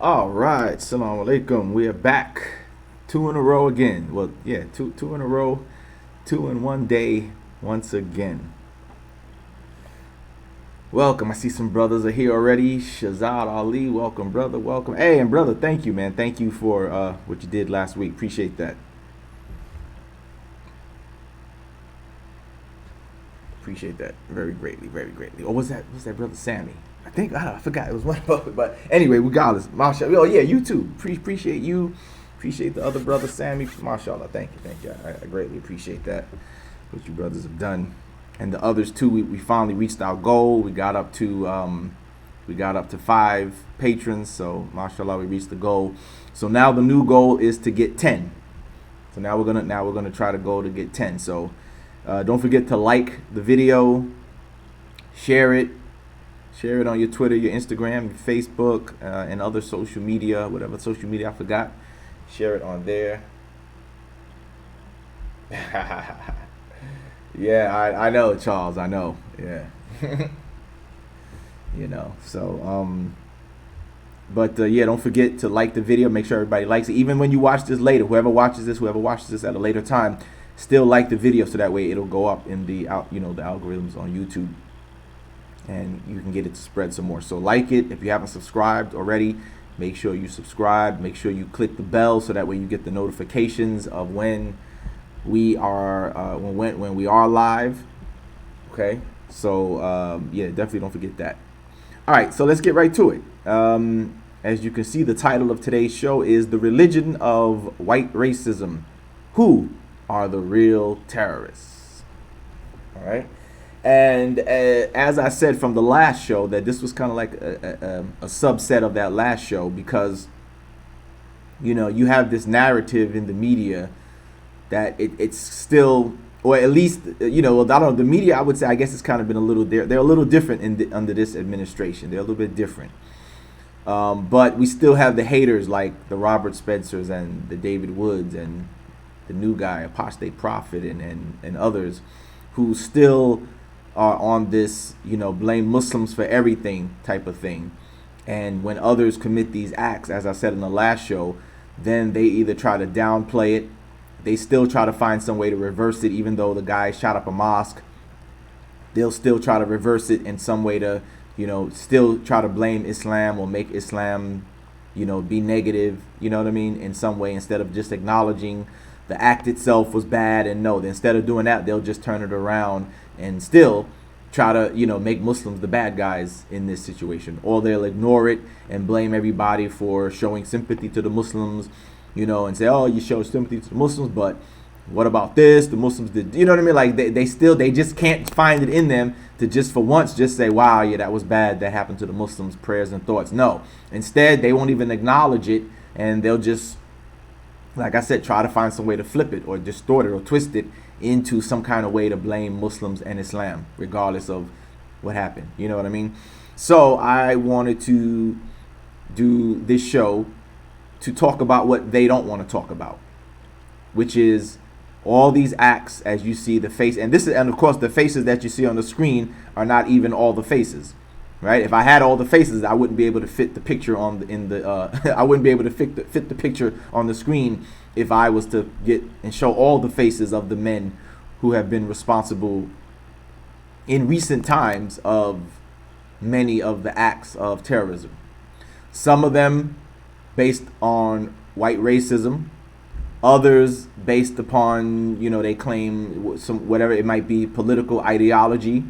All right, Assalamu alaikum. We are back, two in a row again. Well, yeah, two in a row, two in one day, once again. Welcome. I see some brothers are here already. Shazad Ali, welcome, brother. Welcome. Hey, and brother, thank you, man. Thank you for what you did last week. Appreciate that. Appreciate that very greatly, very greatly. Or was that brother Sammy? I forgot it was one of them. But anyway, regardless, mashallah. Oh yeah, you too. Appreciate you. Appreciate the other brother Sammy. Mashallah. Thank you. I greatly appreciate that. What you brothers have done, and the others too. We finally reached our goal. We got up to 5 patrons. So mashallah, we reached the goal. So now the new goal is to get 10. So now we're gonna try to go to get 10. So don't forget to like the video, share it, on your Twitter, your Instagram, your Facebook, and other social media, whatever social media I forgot. Share it on there. Yeah, I know, Charles. I know. Yeah. But yeah, don't forget to like the video. Make sure everybody likes it. Even when you watch this later, whoever watches this at a later time, still like the video so that way it'll go up in the the algorithms on YouTube, and you can get it to spread some more. So like it. If you haven't subscribed already, make sure you subscribe. Make sure you click the bell so that way you get the notifications of when we are when we are live. Okay. So yeah, definitely don't forget that. All right, so let's get right to it. As you can see, the title of today's show is The Religion of White Racism. Who are the real terrorists? All right. And as I said from the last show, that this was kind of like a subset of that last show, because you have this narrative in the media that it's still, or at least I don't know, the media, I would say, I guess it's kind of been a little, they're a little different under this administration. They're a little bit different. But we still have the haters like the Robert Spencers and the David Woods and the new guy, Apostate Prophet, and others who still are on this, blame Muslims for everything type of thing. And when others commit these acts, as I said in the last show, then they either try to downplay it, they still try to find some way to reverse it. Even though the guy shot up a mosque, they'll still try to reverse it in some way to, still try to blame Islam or make Islam, be negative, you know what I mean, in some way, instead of just acknowledging the act itself was bad. And no, instead of doing that, they'll just turn it around and still try to, make Muslims the bad guys in this situation. Or they'll ignore it and blame everybody for showing sympathy to the Muslims, and say, oh, you show sympathy to the Muslims, but what about this? The Muslims did, you know what I mean? Like they just can't find it in them to just for once just say, wow, yeah, that was bad. That happened to the Muslims, prayers and thoughts. No, instead, they won't even acknowledge it. And they'll just, like I said, try to find some way to flip it or distort it or twist it into some kind of way to blame Muslims and Islam, regardless of what happened. You know what I mean? So I wanted to do this show to talk about what they don't want to talk about, which is all these acts. As you see the face, and of course the faces that you see on the screen are not even all the faces, right? If I had all the faces, I wouldn't be able to fit the picture I wouldn't be able to fit the picture on the screen if I was to get and show all the faces of the men who have been responsible in recent times of many of the acts of terrorism. Some of them based on white racism, others based upon, they claim some, whatever it might be, political ideology,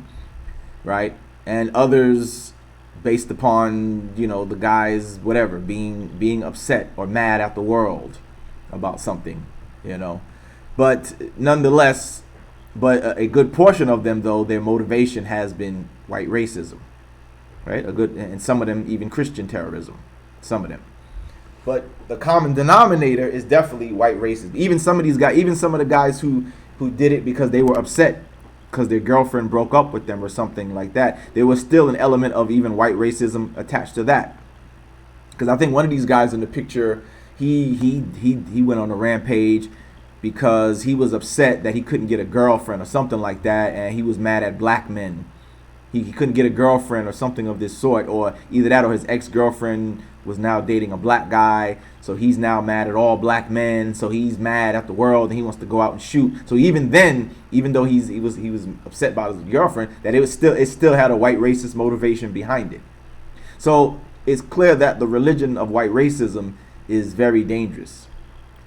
right? And others based upon, the guys, whatever, being upset or mad at the world about something, But nonetheless, a good portion of them, though, their motivation has been white racism, right? And some of them even Christian terrorism, some of them. But the common denominator is definitely white racism. Even some of the guys who did it because they were upset because their girlfriend broke up with them or something like that, there was still an element of even white racism attached to that. Because I think one of these guys in the picture, he went on a rampage because he was upset that he couldn't get a girlfriend or something like that, and he was mad at black men he couldn't get a girlfriend or something of this sort, or either that or his ex-girlfriend was now dating a black guy, so he's now mad at all black men, so he's mad at the world and he wants to go out and shoot. So even then, even though he was upset about his girlfriend, that it still had a white racist motivation behind it. So it's clear that the religion of white racism is very dangerous,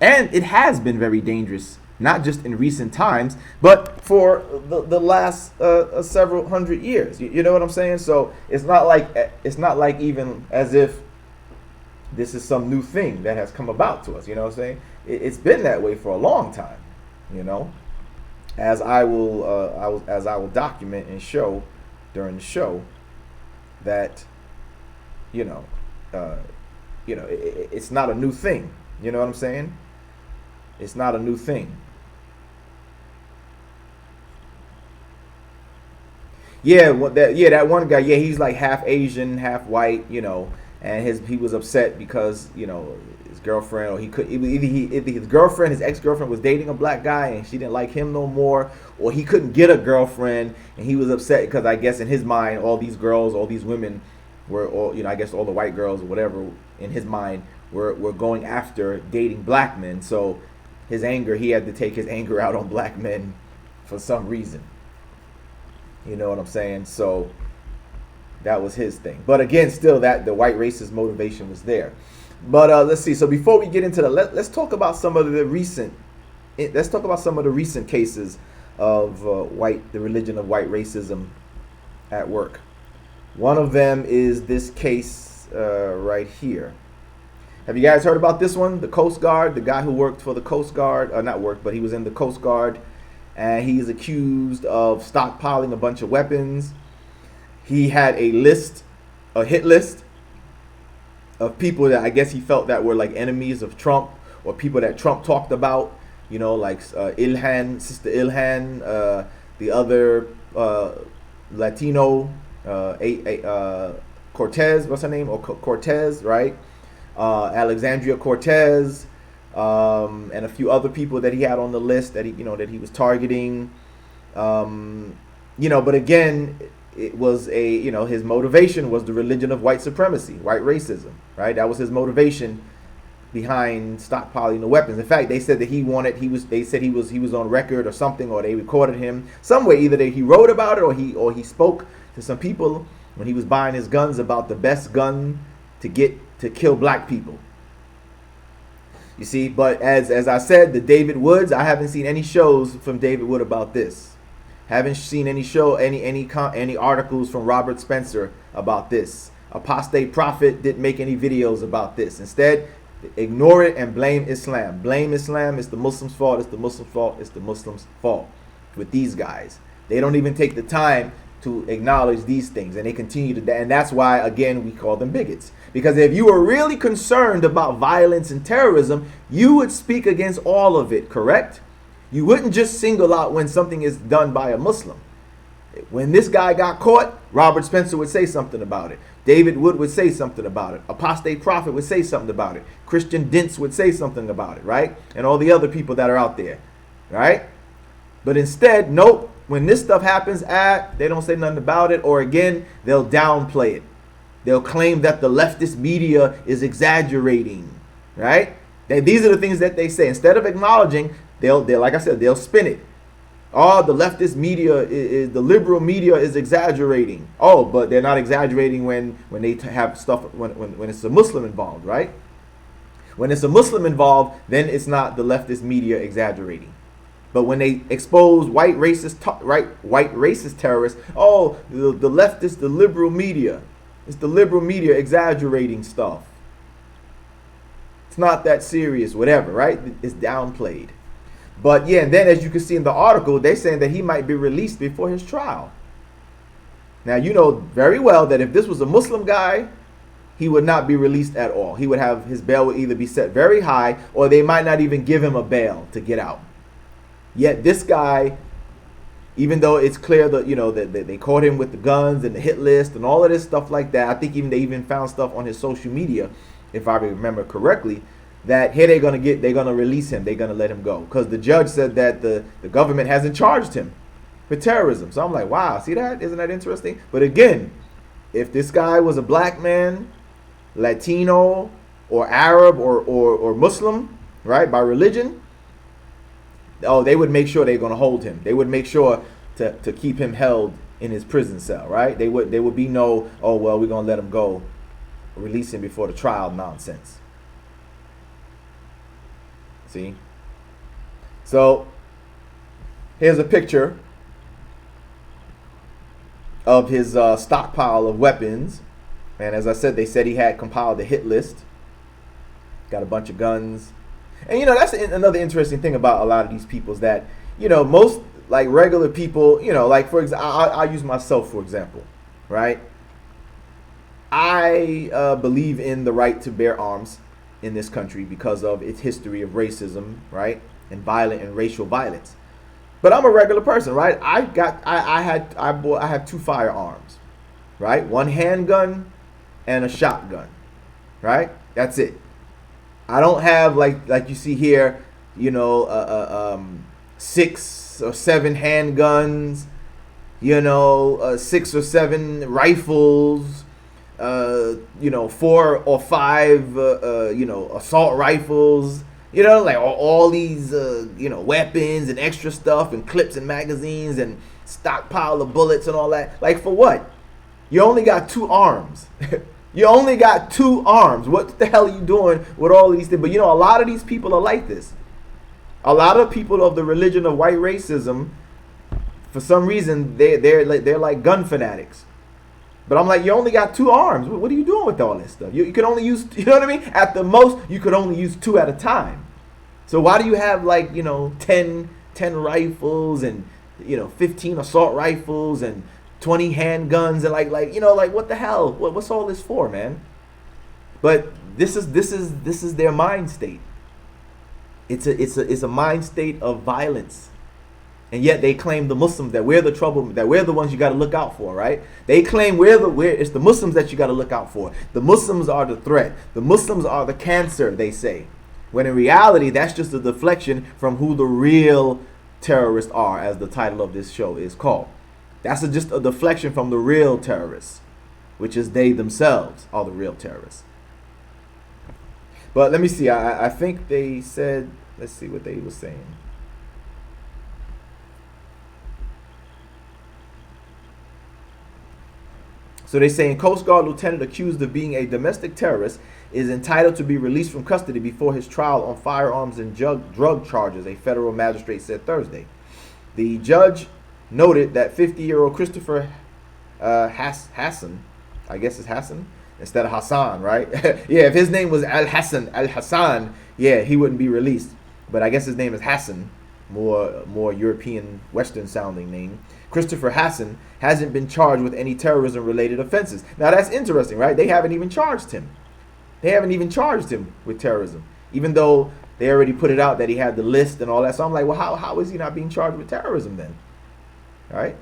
and it has been very dangerous, not just in recent times, but for the last several hundred years. You know what I'm saying? So it's not like even as if this is some new thing that has come about to us. You know what I'm saying? It's been that way for a long time. You know, as I will document and show during the show that it's not a new thing. You know what I'm saying? It's not a new thing. Yeah, that one guy. Yeah, he's like half Asian, half white. And he was upset because his girlfriend, or either his girlfriend, his ex-girlfriend was dating a black guy and she didn't like him no more, or he couldn't get a girlfriend and he was upset because I guess in his mind all these girls, all these women were all I guess all the white girls or whatever in his mind were going after dating black men. So he had to take his anger out on black men for some reason. You know what I'm saying? So that was his thing. But again, still that the white racist motivation was there. But let's see. So before we get into let's talk about some of the recent cases of the religion of white racism at work. One of them is this case right here. Have you guys heard about this one? The Coast Guard, the guy who worked for the Coast Guard, not worked, but he was in the Coast Guard, and he's accused of stockpiling a bunch of weapons. He had a hit list of people that I guess he felt that were like enemies of Trump, or people that Trump talked about, like Ilhan, Sister Ilhan, the other Latino, Cortez, what's her name? Or Cortez, right? Alexandria Cortez, and a few other people that he had on the list that he was targeting. But again, it was his motivation was the religion of white supremacy, white racism, right? That was his motivation behind stockpiling the weapons. In fact, they said that they said he was on record or something, or they recorded him some way. Either he wrote about it or he spoke to some people when he was buying his guns about the best gun to kill black people. You see, but as I said, the David Woods, I haven't seen any shows from David Wood about this. Haven't seen any articles from Robert Spencer about this. Apostate Prophet didn't make any videos about this. Instead, ignore it and blame Islam. Blame Islam. It's the Muslims' fault. It's the Muslims' fault. It's the Muslims' fault. With these guys, they don't even take the time to acknowledge these things, and they continue to. And that's why, again, we call them bigots. Because if you were really concerned about violence and terrorism, you would speak against all of it, correct? You wouldn't just single out when something is done by a Muslim. When this guy got caught, Robert Spencer would say something about it. David Wood would say something about it. Apostate Prophet would say something about it. Christian Dentz would say something about it, right? And all the other people that are out there, right? But instead, nope. When this stuff happens, they don't say nothing about it, or again, they'll downplay it. They'll claim that the leftist media is exaggerating, right? These are the things that they say. Instead of acknowledging, they'll like I said, they'll spin it. Oh, the leftist media is the liberal media is exaggerating. Oh, but they're not exaggerating when they have stuff when it's a Muslim involved, right? When it's a Muslim involved, then it's not the leftist media exaggerating. But when they expose white racist terrorists, oh, the leftist, the liberal media, it's the liberal media exaggerating stuff. It's not that serious, whatever, right? It's downplayed. But yeah, and then as you can see in the article, they're saying that he might be released before his trial. Now, you know very well that if this was a Muslim guy, he would not be released at all. He would have, his bail would either be set very high, or they might not even give him a bail to get out. Yet this guy, even though it's clear that, you know, that they caught him with the guns and the hit list and all of this stuff like that, I think they even found stuff on his social media, if I remember correctly, that here they're gonna release him, they're gonna let him go, because the judge said that the government hasn't charged him. for terrorism. So I'm like, wow, see that? Isn't that interesting? But again, if this guy was a black man, Latino, or Arab, or Muslim, right, by religion, oh, they would make sure they're going to hold him. They would make sure to keep him held in his prison cell, right? They would be no, oh, well, we're going to let him go, release him before the trial nonsense. See? So here's a picture of his stockpile of weapons. And as I said, they said he had compiled a hit list. Got a bunch of guns. And, you know, that's another interesting thing about a lot of these people is that, you know, most, like, regular people, you know, like, for example, I'll use myself, for example, right? I believe in the right to bear arms in this country because of its history of racism, right? And violent and racial violence. But I'm a regular person, right? I have 2 firearms, right? 1 handgun and a shotgun, right? That's it. I don't have like you see here, you know, 6 or 7 handguns, you know, 6 or 7 rifles, you know, 4 or 5, you know, assault rifles, you know, like all these, you know, weapons and extra stuff and clips and magazines and stockpile of bullets and all that. Like, for what? You only got 2 arms. You only got 2 arms. What the hell are you doing with all these things? But, you know, a lot of these people are like this. A lot of people of the religion of white racism, for some reason, they're like gun fanatics. But I'm like, you only got 2 arms. What are you doing with all this stuff? You can only use, you know what I mean? At the most, you could only use 2 at a time. So why do you have, like, you know, 10 rifles and, you know, 15 assault rifles and 20 handguns and like you know, like, what the hell? What's all this for, man? But this is their mind state. It's a mind state of violence. And yet they claim, the Muslims, that we're the trouble, that we're the ones you got to look out for, right? They claim it's the Muslims that you got to look out for. The Muslims are the threat. The Muslims are the cancer, they say. When in reality, that's just a deflection from who the real terrorists are, as the title of this show is called. That's just a deflection from the real terrorists, which is they themselves are the real terrorists. But let me see. I think they said, let's see what they were saying. So they're saying Coast Guard lieutenant accused of being a domestic terrorist is entitled to be released from custody before his trial on firearms and drug charges, a federal magistrate said Thursday. The judge noted that 50-year-old Christopher Hassan, I guess it's Hassan instead of Hassan, right? Yeah, if his name was Al-Hassan, yeah, he wouldn't be released. But I guess his name is Hassan, more European, Western sounding name. Christopher Hassan hasn't been charged with any terrorism-related offenses. Now that's interesting, right? They haven't even charged him. They haven't even charged him with terrorism, even though they already put it out that he had the list and all that. So I'm like, well, how is he not being charged with terrorism then? All right.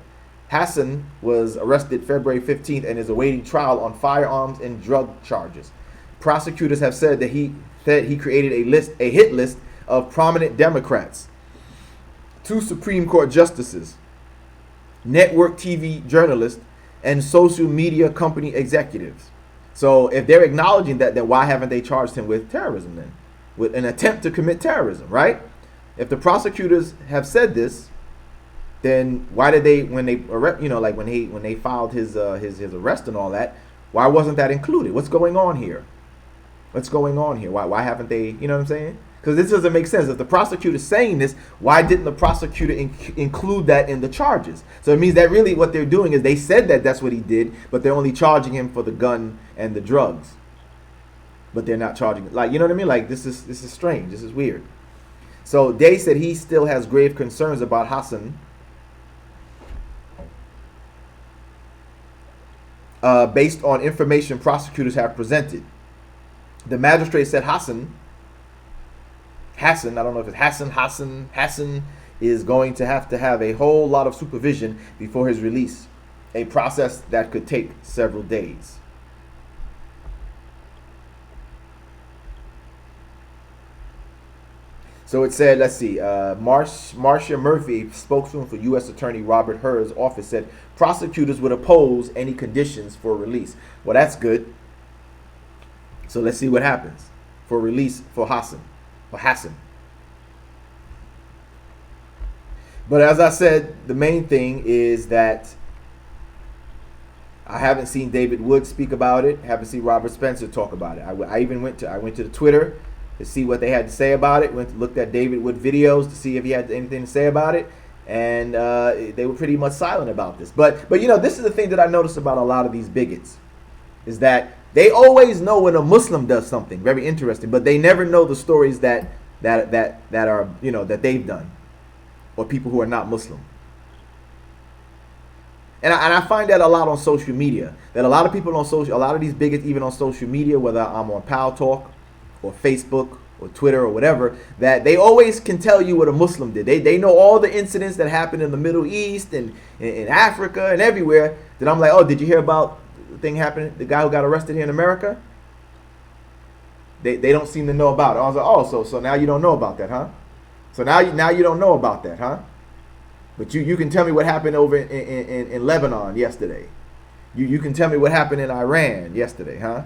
Hassan was arrested February 15th and is awaiting trial on firearms and drug charges. Prosecutors have said that he created a hit list of prominent Democrats, 2 Supreme Court justices, network TV journalists, and social media company executives. So if they're acknowledging that, then why haven't they charged him with terrorism then? With an attempt to commit terrorism, right? If the prosecutors have said this, then why did they, when they arrest, you know, like when they filed his arrest and all that, why wasn't that included? What's going on here? What's going on here? Why haven't they, you know what I'm saying? Because this doesn't make sense. If the prosecutor's saying this, why didn't the prosecutor include that in the charges? So it means that really what they're doing is they said that that's what he did, but they're only charging him for the gun and the drugs. But they're not charging, like, you know what I mean? Like, this is strange. This is weird. So they said he still has grave concerns about Hassan, based on information prosecutors have presented. The magistrate said Hassan, I don't know if it's Hassan is going to have a whole lot of supervision before his release, a process that could take several days. So it said, let's see, Marcia Murphy, spokeswoman for U.S. Attorney Robert Hur's office, said prosecutors would oppose any conditions for release. Well, that's good. So let's see what happens for release for Hassan. But as I said, the main thing is that I haven't seen David Wood speak about it. Haven't seen Robert Spencer talk about it. I even went to the Twitter to see what they had to say about it. Looked at David Wood videos to see if he had anything to say about it, and they were pretty much silent about this. But you know, this is the thing that I noticed about a lot of these bigots, is that they always know when a Muslim does something very interesting, but they never know the stories that are, you know, that they've done, or people who are not Muslim. And I find that a lot on social media. That a lot of people on social, a lot of these bigots, even on social media, whether I'm on Pal Talk or Facebook or Twitter or whatever, that they always can tell you what a Muslim did. They know all the incidents that happened in the Middle East and in Africa and everywhere. That I'm like, oh, did you hear about the thing happening? The guy who got arrested here in America? They don't seem to know about it. I was like, oh, so now you don't know about that, huh? So now you don't know about that, huh? But you can tell me what happened over in Lebanon yesterday. You can tell me what happened in Iran yesterday, huh?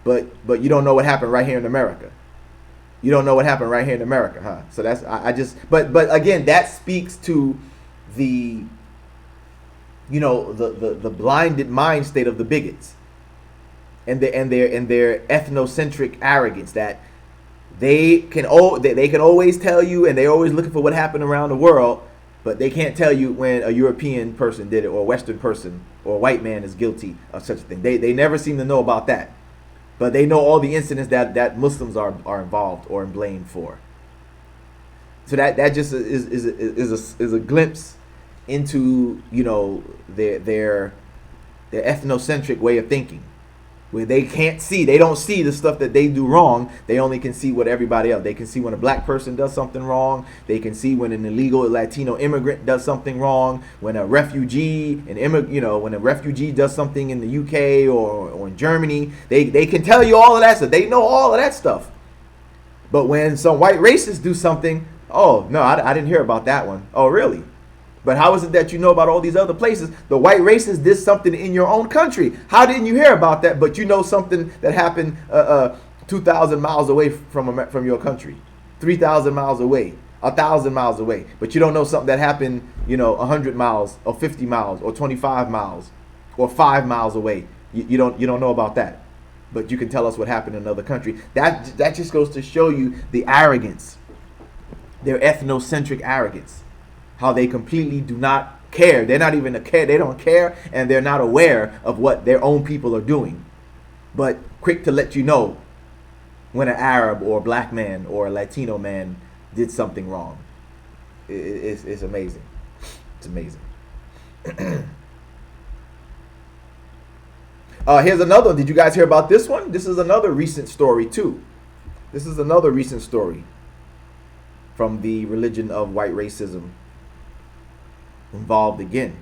But you don't know what happened right here in America. You don't know what happened right here in America, huh? So that's but again, that speaks to the, you know, the blinded mind state of the bigots and their ethnocentric arrogance, that they can always tell you, and they're always looking for what happened around the world. But they can't tell you when a European person did it, or a Western person, or a white man is guilty of such a thing. They never seem to know about that. But they know all the incidents that Muslims are involved or blamed for. So that just is a glimpse into, you know, their ethnocentric way of thinking, where they don't see the stuff that they do wrong. They only can see what everybody else. They can see when a black person does something wrong. They can see when an illegal Latino immigrant does something wrong. When a refugee, when a refugee does something in the UK or in Germany, they can tell you all of that stuff. They know all of that stuff. But when some white racists do something, oh no, I didn't hear about that one. Oh really? But how is it that you know about all these other places? The white racists did something in your own country. How didn't you hear about that? But you know something that happened 2,000 miles away from your country, 3,000 miles away, 1,000 miles away. But you don't know something that happened, 100 miles or 50 miles or 25 miles or 5 miles away. You don't know about that. But you can tell us what happened in another country. That just goes to show you the arrogance, their ethnocentric arrogance. How they completely do not care. They're not even they don't care, and they're not aware of what their own people are doing. But quick to let you know when an Arab or a black man or a Latino man did something wrong. It's amazing. It's amazing. Here's another one. Did you guys hear about this one? This is another recent story too. This is another recent story from the religion of white racism. Involved again.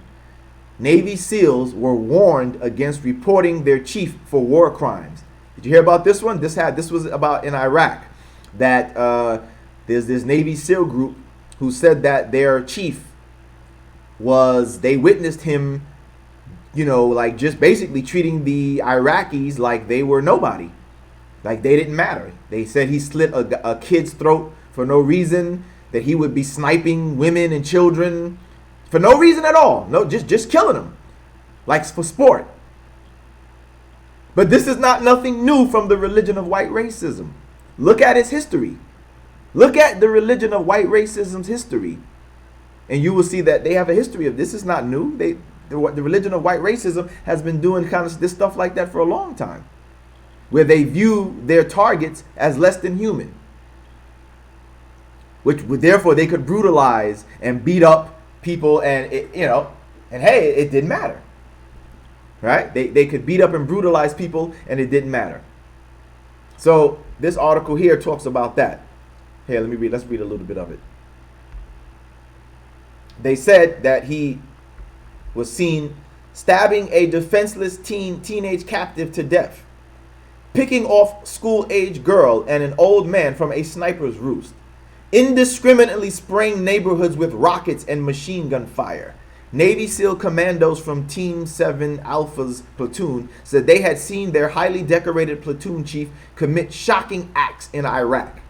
Navy SEALs were warned against reporting their chief for war crimes. Did you hear about this one? This was about in Iraq, that there's this Navy SEAL group who said that their chief they witnessed him, like just basically treating the Iraqis like they were nobody, like they didn't matter. They said he slit a kid's throat for no reason, that he would be sniping women and children for no reason at all. No, just killing them, like for sport. But this is nothing new from the religion of white racism. Look at its history. Look at the religion of white racism's history, and you will see that they have a history of this. Is not new. The religion of white racism has been doing kind of this stuff like that for a long time, where they view their targets as less than human, which therefore they could brutalize and beat up people, and hey, it didn't matter, right? They could beat up and brutalize people, and it didn't matter. So this article here talks about that. Here, let's read a little bit of it. They said that he was seen stabbing a defenseless teenage captive to death, picking off school-age girl and an old man from a sniper's roost, indiscriminately spraying neighborhoods with rockets and machine gun fire. Navy SEAL commandos from Team 7 Alpha's platoon said they had seen their highly decorated platoon chief commit shocking acts in Iraq.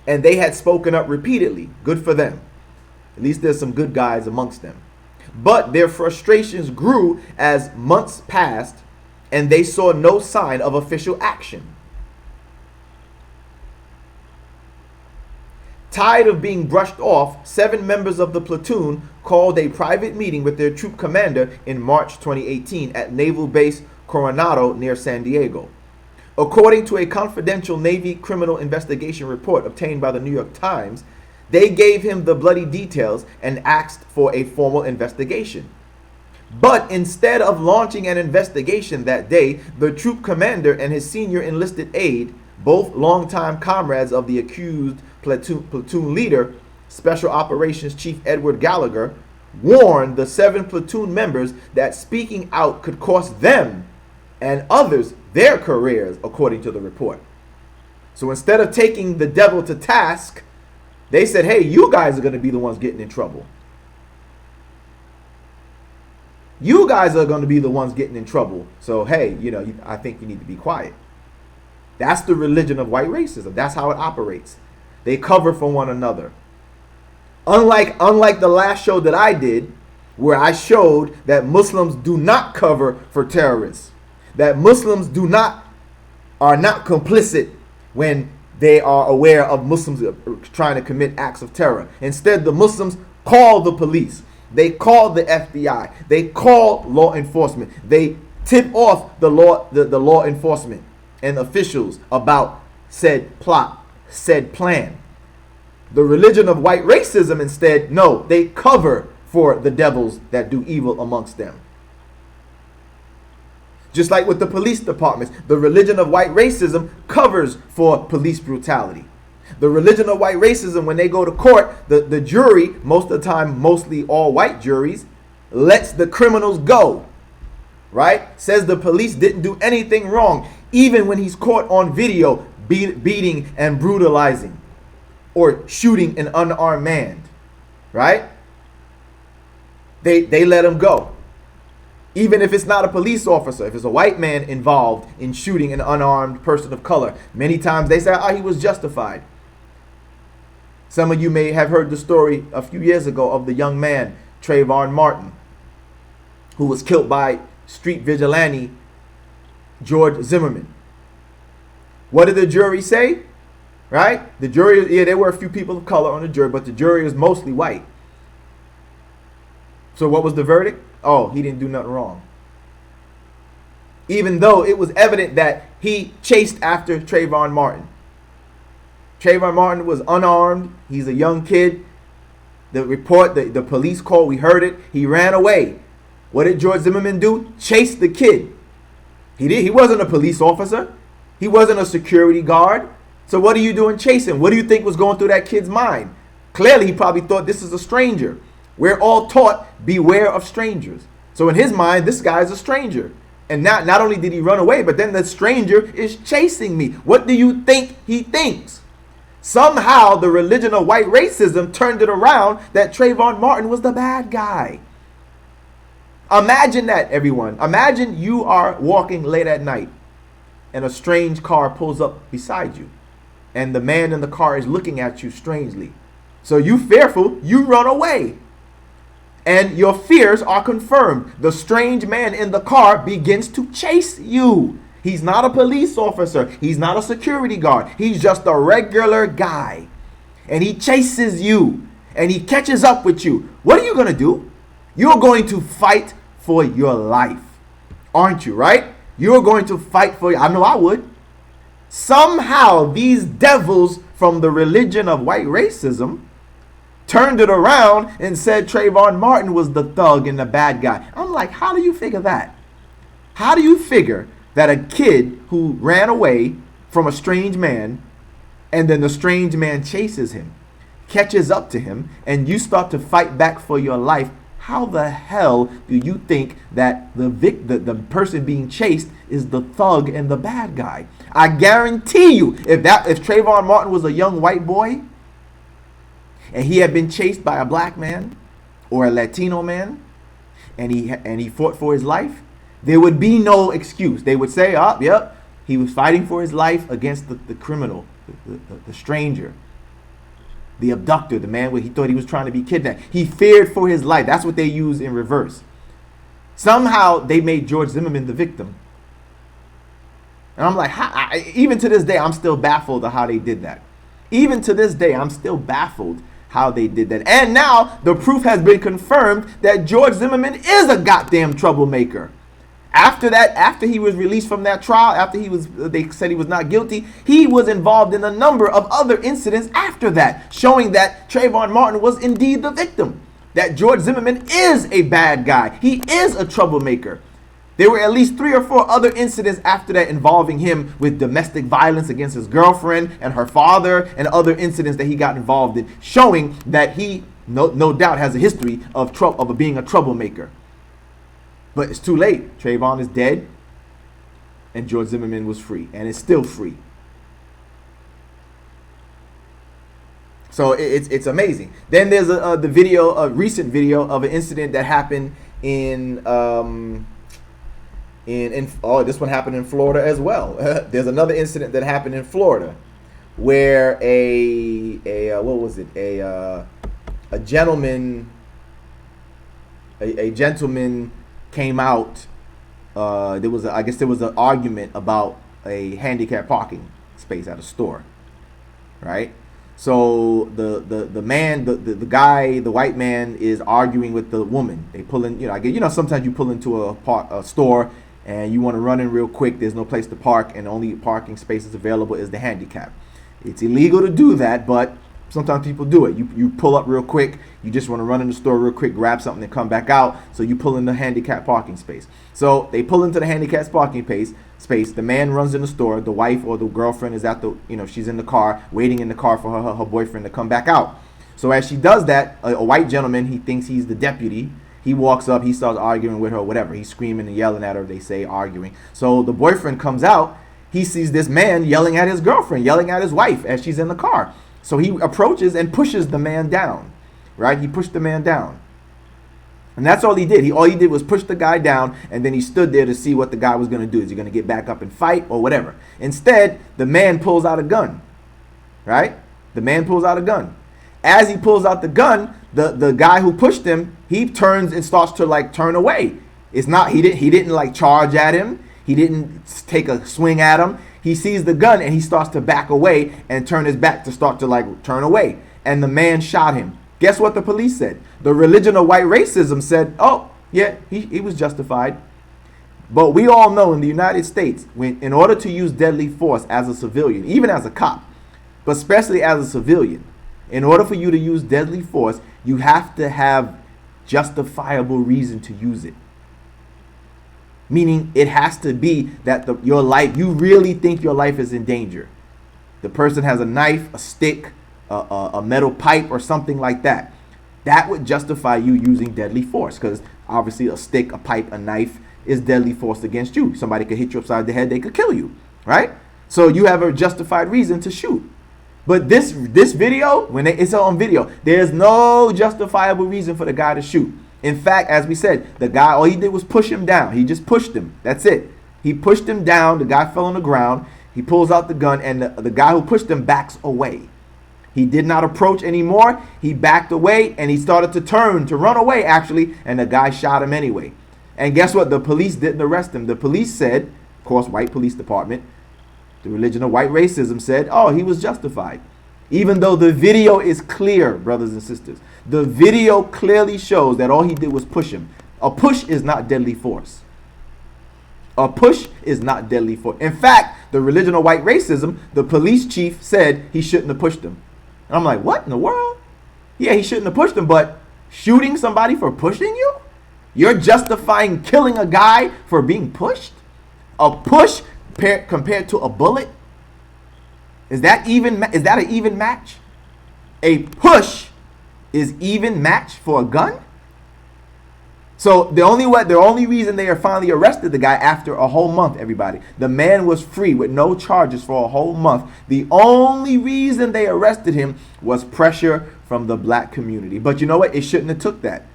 And they had spoken up repeatedly. Good for them. At least there's some good guys amongst them. But their frustrations grew as months passed and they saw no sign of official action. Tired of being brushed off, 7 members of the platoon called a private meeting with their troop commander in March 2018 at Naval Base Coronado near San Diego. According to a confidential Navy criminal investigation report obtained by the New York Times, they gave him the bloody details and asked for a formal investigation. But instead of launching an investigation that day, the troop commander and his senior enlisted aide, both longtime comrades of the accused platoon leader, Special Operations Chief Edward Gallagher, warned the 7 platoon members that speaking out could cost them and others their careers, according to the report. So instead of taking the devil to task, they said, hey, you guys are going to be the ones getting in trouble. You guys are going to be the ones getting in trouble. So, hey, I think you need to be quiet. That's the religion of white racism. That's how it operates. They cover for one another. Unlike the last show that I did, where I showed that Muslims do not cover for terrorists, that Muslims are not complicit when they are aware of Muslims trying to commit acts of terror. Instead, the Muslims call the police. They call the FBI. They call law enforcement. They tip off the law enforcement and officials about said plot, said plan. The religion of white racism instead, no, they cover for the devils that do evil amongst them. Just like with the police departments, the religion of white racism covers for police brutality. The religion of white racism, when they go to court, the jury, most of the time, mostly all white juries, lets the criminals go, right? Says the police didn't do anything wrong, even when he's caught on video beating and brutalizing or shooting an unarmed man, right? They let him go. Even if it's not a police officer, if it's a white man involved in shooting an unarmed person of color, many times they say, he was justified. Some of you may have heard the story a few years ago of the young man, Trayvon Martin, who was killed by street vigilante George Zimmerman. What did the jury say? Right? The jury, there were a few people of color on the jury, but the jury is mostly white. So what was the verdict? Oh, he didn't do nothing wrong. Even though it was evident that he chased after Trayvon Martin. Trayvon Martin was unarmed. He's a young kid. The report, the police call, we heard it. He ran away. What did George Zimmerman do? Chase the kid. He did. He wasn't a police officer. He wasn't a security guard. So what are you doing chasing? What do you think was going through that kid's mind? Clearly, he probably thought this is a stranger. We're all taught, beware of strangers. So in his mind, this guy is a stranger. And not only did he run away, but then the stranger is chasing me. What do you think he thinks? Somehow the religion of white racism turned it around that Trayvon Martin was the bad guy. Imagine that, everyone. Imagine you are walking late at night and a strange car pulls up beside you. And the man in the car is looking at you strangely. So you fearful, you run away. And your fears are confirmed. The strange man in the car begins to chase you. He's not a police officer. He's not a security guard. He's just a regular guy. And he chases you. And he catches up with you. What are you going to do? You're going to fight for your life. Aren't you, right? You're going to fight for I know I would. Somehow these devils from the religion of white racism turned it around and said Trayvon Martin was the thug and the bad guy. I'm like, how do you figure that? How do you figure that a kid who ran away from a strange man and then the strange man chases him, catches up to him, and you start to fight back for your life? How the hell do you think that the person being chased is the thug and the bad guy? I guarantee you, if Trayvon Martin was a young white boy, and he had been chased by a black man or a Latino man, and he fought for his life, there would be no excuse. They would say, oh, yep, he was fighting for his life against the criminal, the stranger, the abductor, the man where he thought he was trying to be kidnapped. He feared for his life. That's what they use in reverse. Somehow they made George Zimmerman the victim. And I'm like, even to this day, I'm still baffled of how they did that. Even to this day, I'm still baffled how they did that. And now the proof has been confirmed that George Zimmerman is a goddamn troublemaker. After that, after he was released from that trial, after they said he was not guilty, he was involved in a number of other incidents after that, showing that Trayvon Martin was indeed the victim. That George Zimmerman is a bad guy. He is a troublemaker. There were at least 3 or 4 other incidents after that involving him with domestic violence against his girlfriend and her father, and other incidents that he got involved in, showing that he no doubt has a history of being a troublemaker. But it's too late. Trayvon is dead, and George Zimmerman was free, and is still free. So it's amazing. Then there's a recent video of an incident that happened in this one happened in Florida as well. There's another incident that happened in Florida where a gentleman came out. There was an argument about a handicap parking space at a store, right? So the guy, the white man, is arguing with the woman. They pull in, sometimes you pull into a store and you want to run in real quick. There's no place to park, and the only parking spaces available is the handicap. It's illegal to do that, but sometimes people do it. You pull up real quick. You just want to run in the store real quick, grab something, and come back out. So you pull in the handicap parking space. So they pull into the handicap parking space. The man runs in the store. The wife or the girlfriend is she's in the car, waiting in the car for her boyfriend to come back out. So as she does that, a white gentleman, he thinks he's the deputy. He walks up, he starts arguing with her, whatever. He's screaming and yelling at her, they say, arguing. So the boyfriend comes out. He sees this man yelling at his girlfriend, yelling at his wife as she's in the car. So he approaches and pushes the man down, right? He pushed the man down. And that's all he did. All he did was push the guy down, and then he stood there to see what the guy was going to do. Is he going to get back up and fight or whatever? Instead, the man pulls out a gun, right? The man pulls out a gun. As he pulls out the gun, the guy who pushed him, he turns and starts to turn away. He didn't charge at him. He didn't take a swing at him. He sees the gun and he starts to back away and turn his back to start to turn away. And the man shot him. Guess what the police said? The religion of white racism said, oh, yeah, he was justified. But we all know in the United States, in order to use deadly force as a civilian, even as a cop, but especially as a civilian, in order for you to use deadly force, you have to have justifiable reason to use it. Meaning it has to be that your life, you really think your life is in danger. The person has a knife, a stick, a metal pipe, or something like that. That would justify you using deadly force, because obviously a stick, a pipe, a knife is deadly force against you. Somebody could hit you upside the head, they could kill you, right? So you have a justified reason to shoot. But this video, it's on video, there's no justifiable reason for the guy to shoot. In fact, as we said, the guy, all he did was push him down. He just pushed him. That's it. He pushed him down. The guy fell on the ground. He pulls out the gun, and the guy who pushed him backs away. He did not approach anymore. He backed away, and he started to run away, actually, and the guy shot him anyway. And guess what? The police didn't arrest him. The police said, of course, white police department, the religion of white racism said, oh, he was justified. Even though the video is clear, brothers and sisters. The video clearly shows that all he did was push him. A push is not deadly force. A push is not deadly force. In fact, the religion of white racism, the police chief said he shouldn't have pushed him. And I'm like, what in the world? Yeah, he shouldn't have pushed him, but shooting somebody for pushing you? You're justifying killing a guy for being pushed? A push compared to a bullet? Is that an even match? A push is even match for a gun? So the only reason they are finally arrested the guy after a whole month, everybody. The man was free with no charges for a whole month. The only reason they arrested him was pressure from the black community. But you know what? It shouldn't have took that.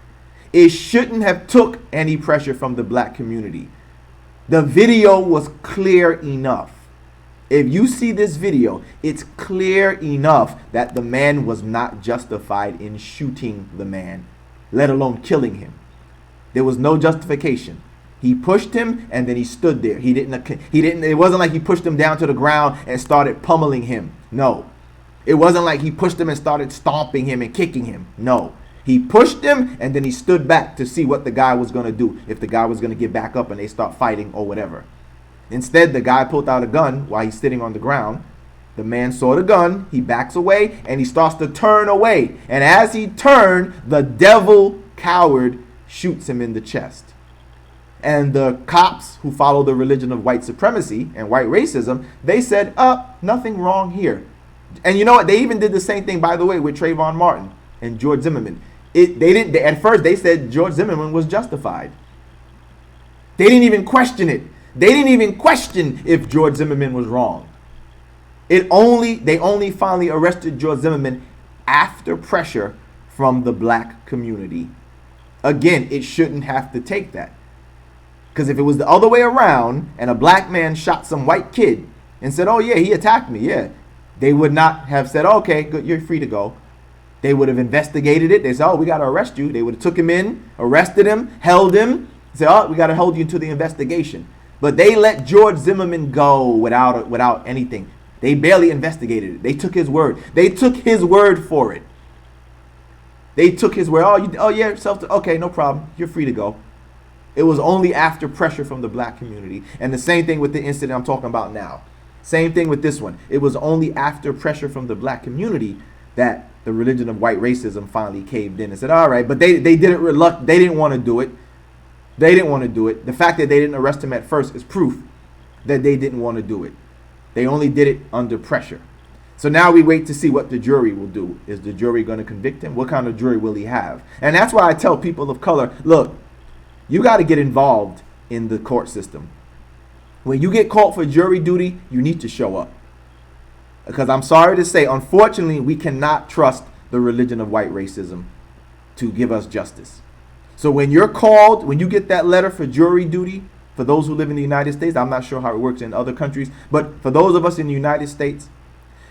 It shouldn't have took any pressure from the black community. The video was clear enough. If you see this video, it's clear enough that the man was not justified in shooting the man, let alone killing him. There was no justification. He pushed him and then he stood there. It wasn't like he pushed him down to the ground and started pummeling him. No. It wasn't like he pushed him and started stomping him and kicking him. No. He pushed him and then he stood back to see what the guy was going to do. If the guy was going to get back up and they start fighting or whatever. Instead, the guy pulled out a gun while he's sitting on the ground. The man saw the gun. He backs away and he starts to turn away. And as he turned, the devil coward shoots him in the chest. And the cops who follow the religion of white supremacy and white racism, they said, nothing wrong here. And you know what? They even did the same thing, by the way, with Trayvon Martin and George Zimmerman. At first, they said George Zimmerman was justified. They didn't even question it. They didn't even question if George Zimmerman was wrong. They only finally arrested George Zimmerman after pressure from the black community. Again, it shouldn't have to take that. Because if it was the other way around and a black man shot some white kid and said, oh yeah, he attacked me, yeah, they would not have said, okay, good, you're free to go. They would have investigated it. They said, oh, we got to arrest you. They would have took him in, arrested him, held him, said, oh, we got to hold you until the investigation. But they let George Zimmerman go without anything. They barely investigated it. They took his word. They took his word for it. They took his word. Oh yeah, okay, no problem. You're free to go. It was only after pressure from the black community. And the same thing with the incident I'm talking about now. Same thing with this one. It was only after pressure from the black community that the religion of white racism finally caved in and said, all right, but they didn't want to do it. They didn't want to do it. The fact that they didn't arrest him at first is proof that they didn't want to do it. They only did it under pressure. So now we wait to see what the jury will do. Is the jury going to convict him? What kind of jury will he have? And that's why I tell people of color, look, you got to get involved in the court system. When you get called for jury duty, you need to show up. Because I'm sorry to say, unfortunately, we cannot trust the religion of white racism to give us justice. So when you're called, when you get that letter for jury duty, for those who live in the United States, I'm not sure how it works in other countries, but for those of us in the United States,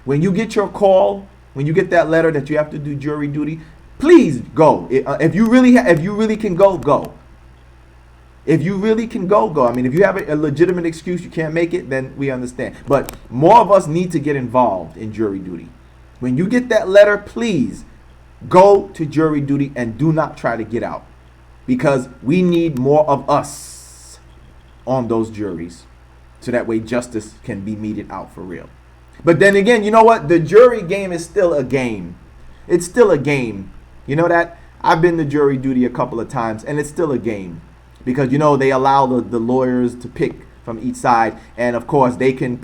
when you get your call, when you get that letter that you have to do jury duty, please go. If you really can go, go. If you really can go. I mean, if you have a legitimate excuse you can't make it, then we understand. But more of us need to get involved in jury duty. When you get that letter, please go to jury duty and do not try to get out. Because we need more of us on those juries. So that way justice can be meted out for real. But then again, you know what? The jury game is still a game. It's still a game. You know that? I've been to jury duty a couple of times and it's still a game. Because, you know, they allow the lawyers to pick from each side. And, of course, they can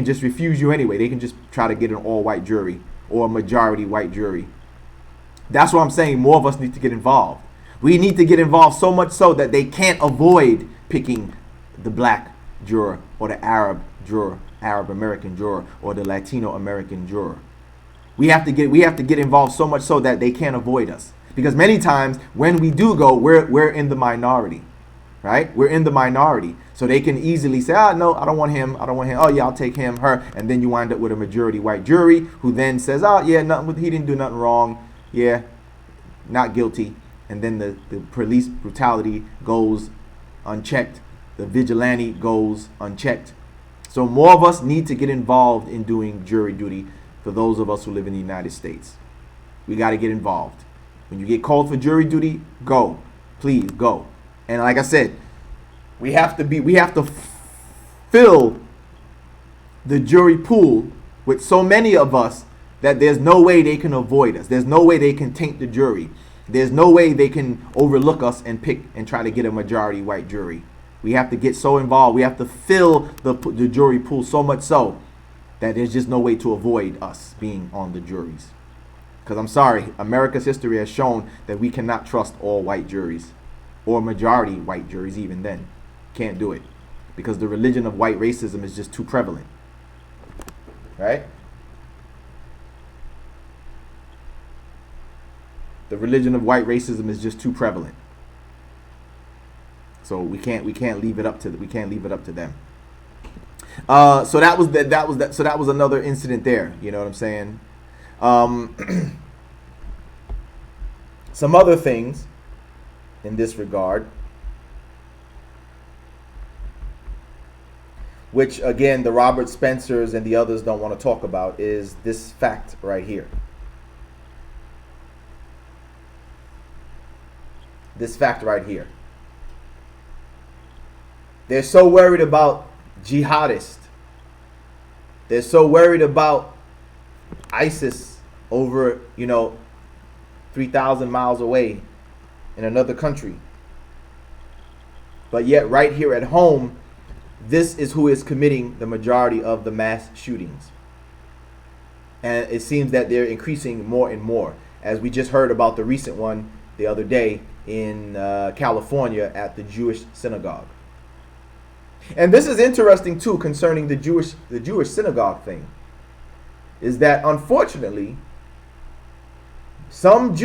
just refuse you anyway. They can just try to get an all-white jury or a majority white jury. That's what I'm saying. More of us need to get involved. We need to get involved so much so that they can't avoid picking the black juror or the Arab juror, Arab American juror, or the Latino American juror. We have to get involved so much so that they can't avoid us. Because many times when we do go, we're in the minority, right? We're in the minority. So they can easily say, no, I don't want him. Oh, yeah, I'll take him, her. And then you wind up with a majority white jury who then says, yeah, he didn't do nothing wrong. Yeah, not guilty. And then the police brutality goes unchecked. The vigilante goes unchecked. So more of us need to get involved in doing jury duty for those of us who live in the United States. We got to get involved. When you get called for jury duty, go. Please go. And like I said, we have to fill the jury pool with so many of us that there's no way they can avoid us. There's no way they can taint the jury. There's no way they can overlook us and pick and try to get a majority white jury. We have to get so involved. We have to fill the jury pool so much so that there's just no way to avoid us being on the juries. Because I'm sorry, America's history has shown that we cannot trust all white juries or majority white juries even then. Can't do it. Because the religion of white racism is just too prevalent. Right? The religion of white racism is just too prevalent. So we can't leave it up to them. So that was another incident there. You know what I'm saying? Some other things in this regard, which again the Robert Spencers and the others don't want to talk about, is this fact right here. This fact right here. They're so worried about jihadists. They're so worried about ISIS over, 3,000 miles away in another country. But yet right here at home, this is who is committing the majority of the mass shootings. And it seems that they're increasing more and more. As we just heard about the recent one the other day in California at the Jewish synagogue. And this is interesting too concerning the Jewish synagogue thing, is that unfortunately some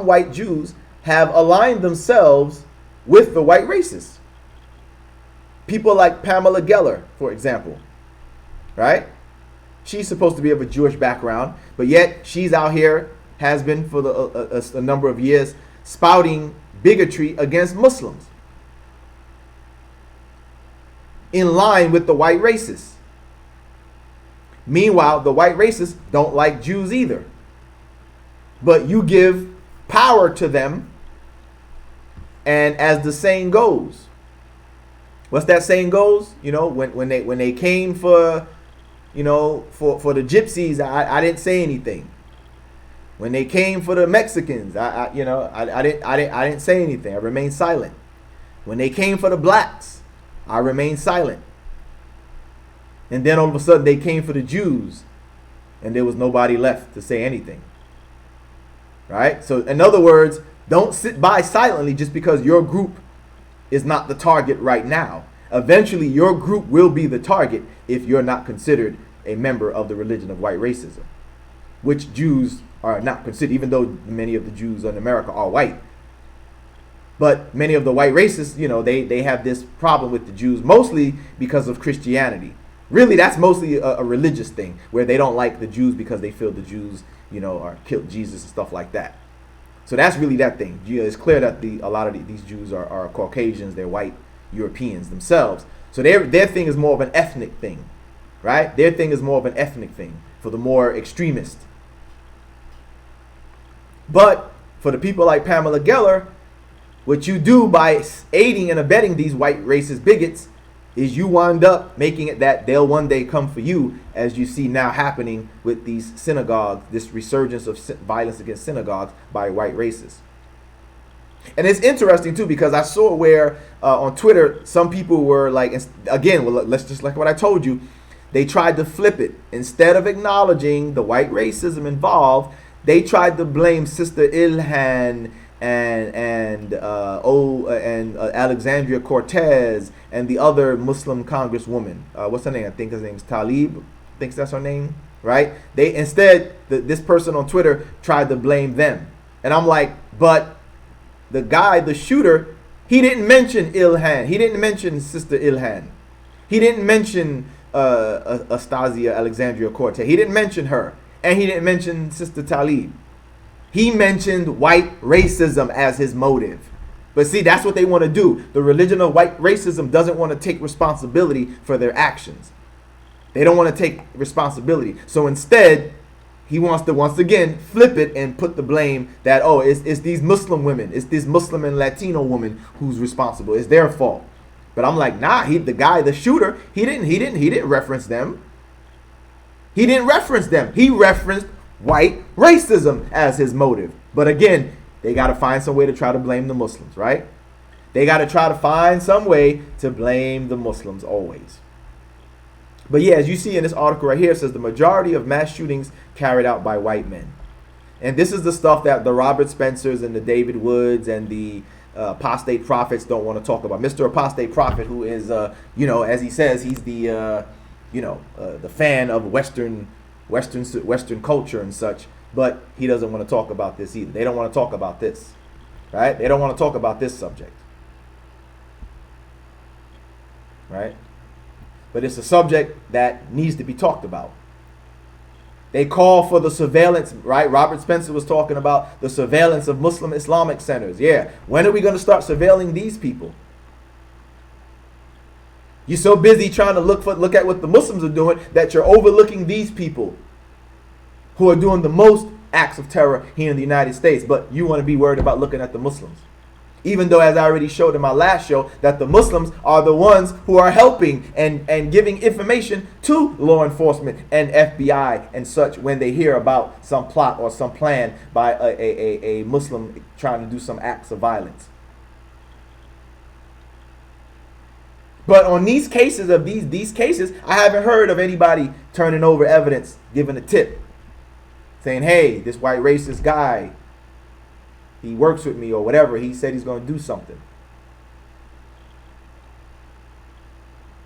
white Jews have aligned themselves with the white racists. People like Pamela Geller, for example, right? She's supposed to be of a Jewish background, but yet she's out here, has been for a number of years, spouting bigotry against Muslims, in line with the white racists. Meanwhile, the white racists don't like Jews either. But you give power to them, and as the saying goes, what's that saying goes? When they came for the gypsies, I didn't say anything. When they came for the Mexicans, I didn't say anything. I remained silent. When they came for the blacks, I remained silent. And then all of a sudden they came for the Jews, and there was nobody left to say anything. Right? So in other words, don't sit by silently just because your group is not the target right now. Eventually your group will be the target if you're not considered a member of the religion of white racism, which Jews are not considered, even though many of the Jews in America are white. But many of the white racists, they have this problem with the Jews, mostly because of Christianity. Really, that's mostly a religious thing, where they don't like the Jews because they feel the Jews, are killed Jesus and stuff like that. So that's really that thing. It's clear that a lot of these Jews are Caucasians, they're white Europeans themselves. So their thing is more of an ethnic thing, right? Their thing is more of an ethnic thing for the more extremist. But for the people like Pamela Geller, what you do by aiding and abetting these white racist bigots is you wind up making it that they'll one day come for you, as you see now happening with these synagogues, this resurgence of violence against synagogues by white racists. And it's interesting too, because I saw where on Twitter some people were like, again, let's just like what I told you, they tried to flip it. Instead of acknowledging the white racism involved, they tried to blame Sister Ilhan and Alexandria Cortez and the other Muslim congresswoman. What's her name? I think her name's Tlaib. I think that's her name, right? They instead, this person on Twitter tried to blame them, and I'm like, but the guy, the shooter, he didn't mention Ilhan. He didn't mention Sister Ilhan. He didn't mention Astasia Alexandria Cortez. He didn't mention her, and he didn't mention Sister Tlaib. He mentioned white racism as his motive. But see, that's what they want to do. The religion of white racism doesn't want to take responsibility for their actions. They don't want to take responsibility. So instead, he wants to once again flip it and put the blame that, it's these Muslim women, it's this Muslim and Latino woman who's responsible. It's their fault. But I'm like, nah, the shooter, he didn't reference them. He didn't reference them. He referenced white racism as his motive. But again, they got to find some way to try to blame the Muslims, right? They got to try to find some way to blame the Muslims always. But yeah, as you see in this article right here, it says the majority of mass shootings carried out by white men. And this is the stuff that the Robert Spencers and the David Woods and the apostate prophets don't want to talk about. Mr. Apostate Prophet, who is, as he says, he's the fan of Western culture and such. But he doesn't want to talk about this either. They don't want to talk about this, right? They don't want to talk about this subject, right? But it's a subject that needs to be talked about. They call for the surveillance, right? Robert Spencer was talking about the surveillance of Muslim Islamic centers. Yeah, when are we going to start surveilling these people? You're so busy trying to look at what the Muslims are doing that you're overlooking these people who are doing the most acts of terror here in the United States. But you want to be worried about looking at the Muslims. Even though, as I already showed in my last show, that the Muslims are the ones who are helping and giving information to law enforcement and FBI and such when they hear about some plot or some plan by a Muslim trying to do some acts of violence. But on these cases of these cases, I haven't heard of anybody turning over evidence, giving a tip, saying, hey, this white racist guy, he works with me or whatever. He said he's going to do something.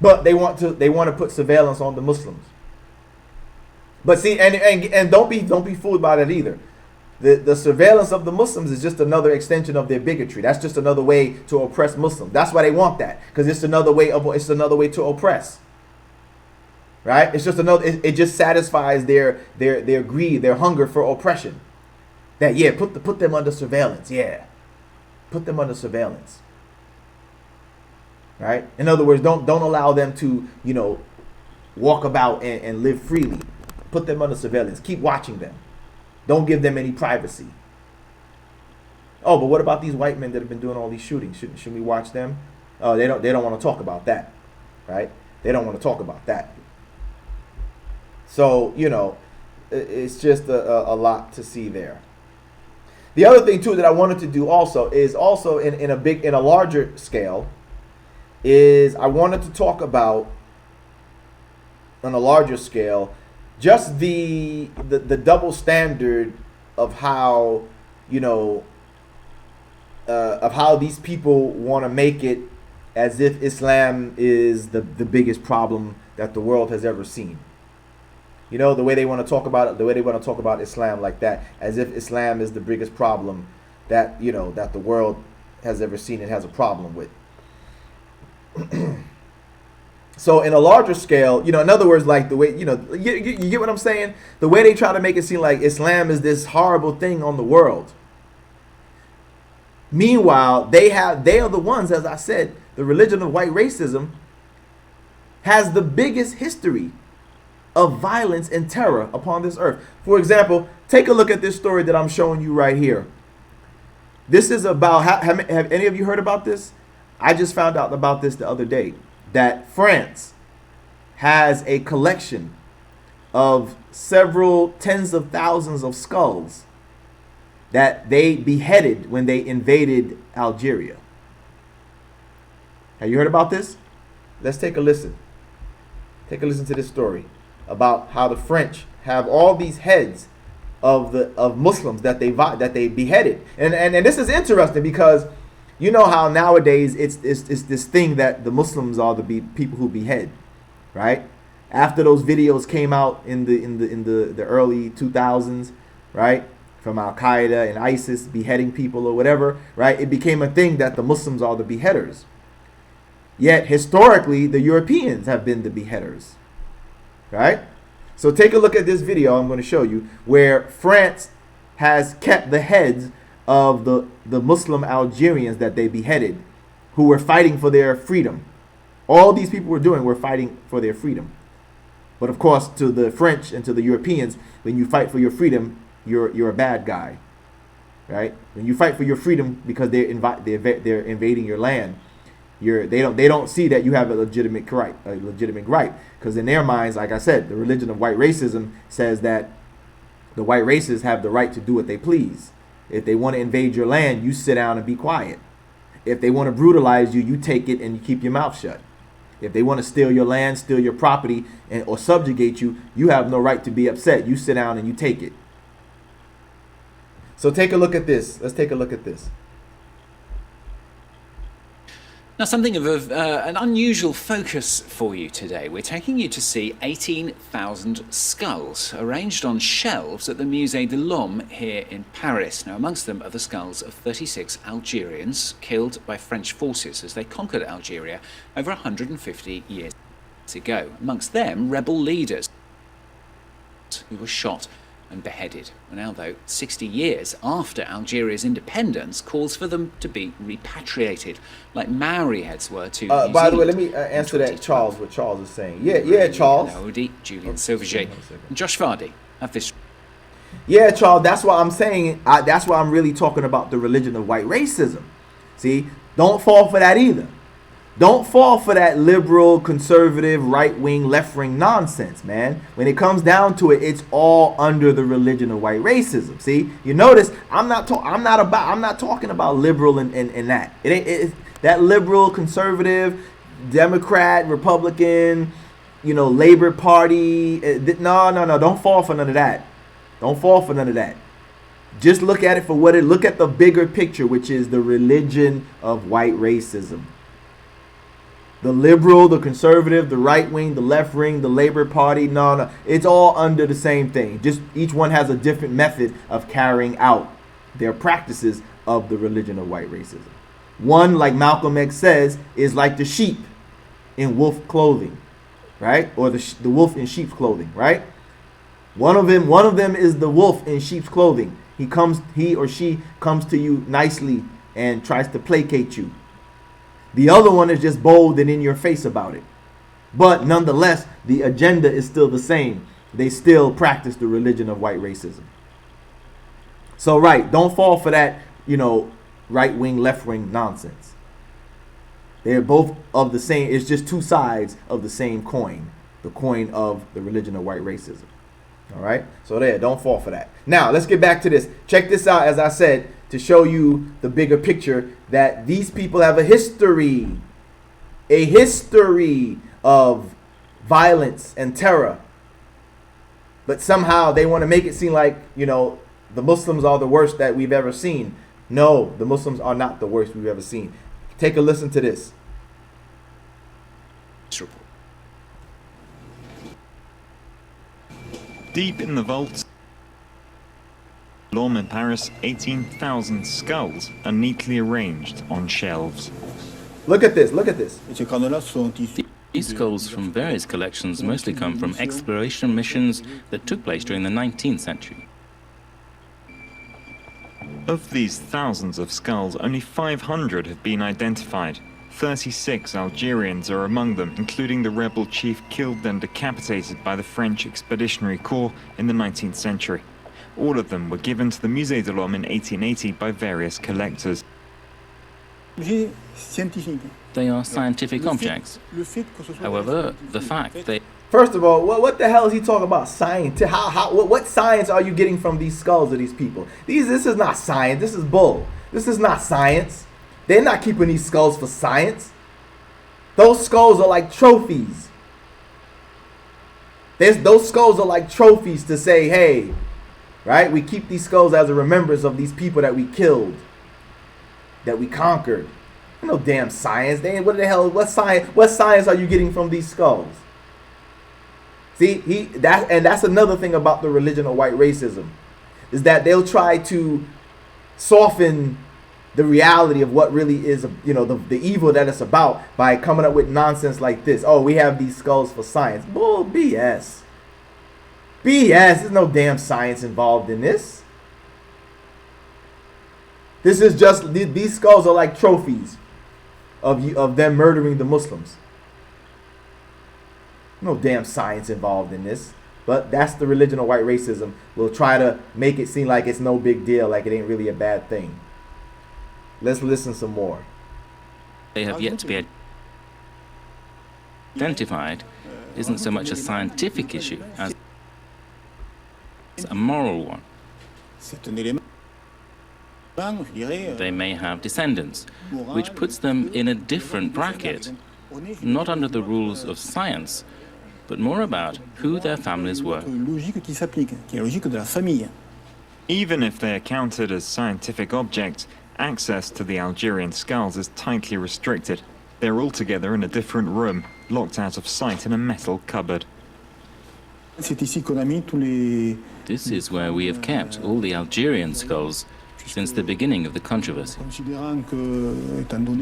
But they want to put surveillance on the Muslims. But see, and don't be fooled by that either. The surveillance of the Muslims is just another extension of their bigotry. That's just another way to oppress Muslims. That's why they want that, because it's another way to oppress. Right? It's just another. It just satisfies their greed, their hunger for oppression. That, yeah, put them under surveillance. Yeah, put them under surveillance. Right? In other words, don't allow them to walk about and live freely. Put them under surveillance. Keep watching them. Don't give them any privacy. Oh, but what about these white men that have been doing all these shootings? Shouldn't we watch them? Oh, they don't want to talk about that, right? They don't want to talk about that. So it's just a lot to see there. The other thing too that I wanted to do also is in a larger scale is I wanted to talk about on a larger scale just the double standard of how of how these people want to make it as if Islam is the biggest problem that the world has ever seen. The way they want to talk about it, the way they want to talk about Islam like that, as if Islam is the biggest problem that that the world has ever seen and has a problem with. So in a larger scale, in other words, like the way, you get what I'm saying? The way they try to make it seem like Islam is this horrible thing on the world. Meanwhile, they are the ones, as I said, the religion of white racism has the biggest history of violence and terror upon this earth. For example, take a look at this story that I'm showing you right here. This is about, have any of you heard about this? I just found out about this the other day, that France has a collection of several tens of thousands of skulls that they beheaded when they invaded Algeria. Have you heard about this? Let's take a listen. Take a listen to this story about how the French have all these heads of Muslims that they beheaded. And this is interesting because you know how nowadays it's this thing that the Muslims are the people who behead, right? After those videos came out in the early 2000s, right? From Al Qaeda and ISIS beheading people or whatever, right? It became a thing that the Muslims are the beheaders. Yet historically, the Europeans have been the beheaders, right? So take a look at this video I'm going to show you where France has kept the heads of the Muslim Algerians that they beheaded who were fighting for their freedom. All these people were fighting for their freedom. But of course, to the French and to the Europeans, when you fight for your freedom, you're a bad guy, right? When you fight for your freedom because they're invading your land, they don't see that you have a legitimate right, because in their minds, like I said, the religion of white racism says that the white races have the right to do what they please. If they want to invade your land, you sit down and be quiet. If they want to brutalize you, you take it and you keep your mouth shut. If they want to steal your land, steal your property, or subjugate you, you have no right to be upset. You sit down and you take it. So take a look at this. Let's take a look at this. Now, something of an unusual focus for you today. We're taking you to see 18,000 skulls arranged on shelves at the Musée de l'Homme here in Paris. Now, amongst them are the skulls of 36 Algerians killed by French forces as they conquered Algeria over 150 years ago. Amongst them, rebel leaders who were shot and beheaded. Now, though, 60 years after Algeria's independence, calls for them to be repatriated, like Maori heads were to New By the way, let Zealand me answer in that, Charles, 2012. what Charles is saying. Yeah, Charles. Naodi, Julian Silverger, and Josh Vardy have this. Yeah, Charles, that's why I'm saying, that's why I'm really talking about the religion of white racism. See, don't fall for that either. Don't fall for that liberal, conservative, right-wing, left-wing nonsense, man. When it comes down to it, it's all under the religion of white racism. See, you notice I'm not talking about liberal and that. That liberal, conservative, Democrat, Republican, Labor Party. No. Don't fall for none of that. Don't fall for none of that. Just look at it for what it. Look at the bigger picture, which is the religion of white racism. The liberal, the conservative, the right wing, the left wing, the Labor Party. No. It's all under the same thing. Just each one has a different method of carrying out their practices of the religion of white racism. One, like Malcolm X says, is like the sheep in wolf clothing, right? Or the wolf in sheep's clothing, right? One of them is the wolf in sheep's clothing. He or she comes to you nicely and tries to placate you. The other one is just bold and in your face about it. But nonetheless, the agenda is still the same. They still practice the religion of white racism. So, right, don't fall for that, right wing, left wing nonsense. They're both of the same. It's just two sides of the same coin. The coin of the religion of white racism. All right. So don't fall for that. Now, let's get back to this. Check this out, as I said, to show you the bigger picture that these people have a history of violence and terror. But somehow they want to make it seem like, the Muslims are the worst that we've ever seen. No, the Muslims are not the worst we've ever seen. Take a listen to this. Deep in the vaults in Paris, 18,000 skulls are neatly arranged on shelves. Look at this. Look at this. These skulls from various collections mostly come from exploration missions that took place during the 19th century. Of these thousands of skulls, only 500 have been identified. 36 Algerians are among them, including the rebel chief killed and decapitated by the French Expeditionary Corps in the 19th century. All of them were given to the Musée de l'Homme in 1880 by various collectors. They are scientific objects. However, the fact they... First of all, what the hell is he talking about science? What science are you getting from these skulls of these people? This is not science. This is bull. This is not science. They're not keeping these skulls for science. Those skulls are like trophies. Those skulls are like trophies to say, hey, right? We keep these skulls as a remembrance of these people that we killed, that we conquered. No damn science. What the hell? What science are you getting from these skulls? See, that's another thing about the religion of white racism, is that they'll try to soften the reality of what really is, the evil that it's about by coming up with nonsense like this. Oh, we have these skulls for science. Bull, BS. BS. There's no damn science involved in this. This is just, these skulls are like trophies of them murdering the Muslims. No damn science involved in this. But that's the religion of white racism. We'll try to make it seem like it's no big deal, like it ain't really a bad thing. Let's listen some more. They have yet to be identified isn't so much a scientific issue as a moral one. They may have descendants, which puts them in a different bracket, not under the rules of science, but more about who their families were. Even if they are counted as scientific objects, access to the Algerian skulls is tightly restricted. They're all together in a different room, locked out of sight in a metal cupboard. This is where we have kept all the Algerian skulls since the beginning of the controversy.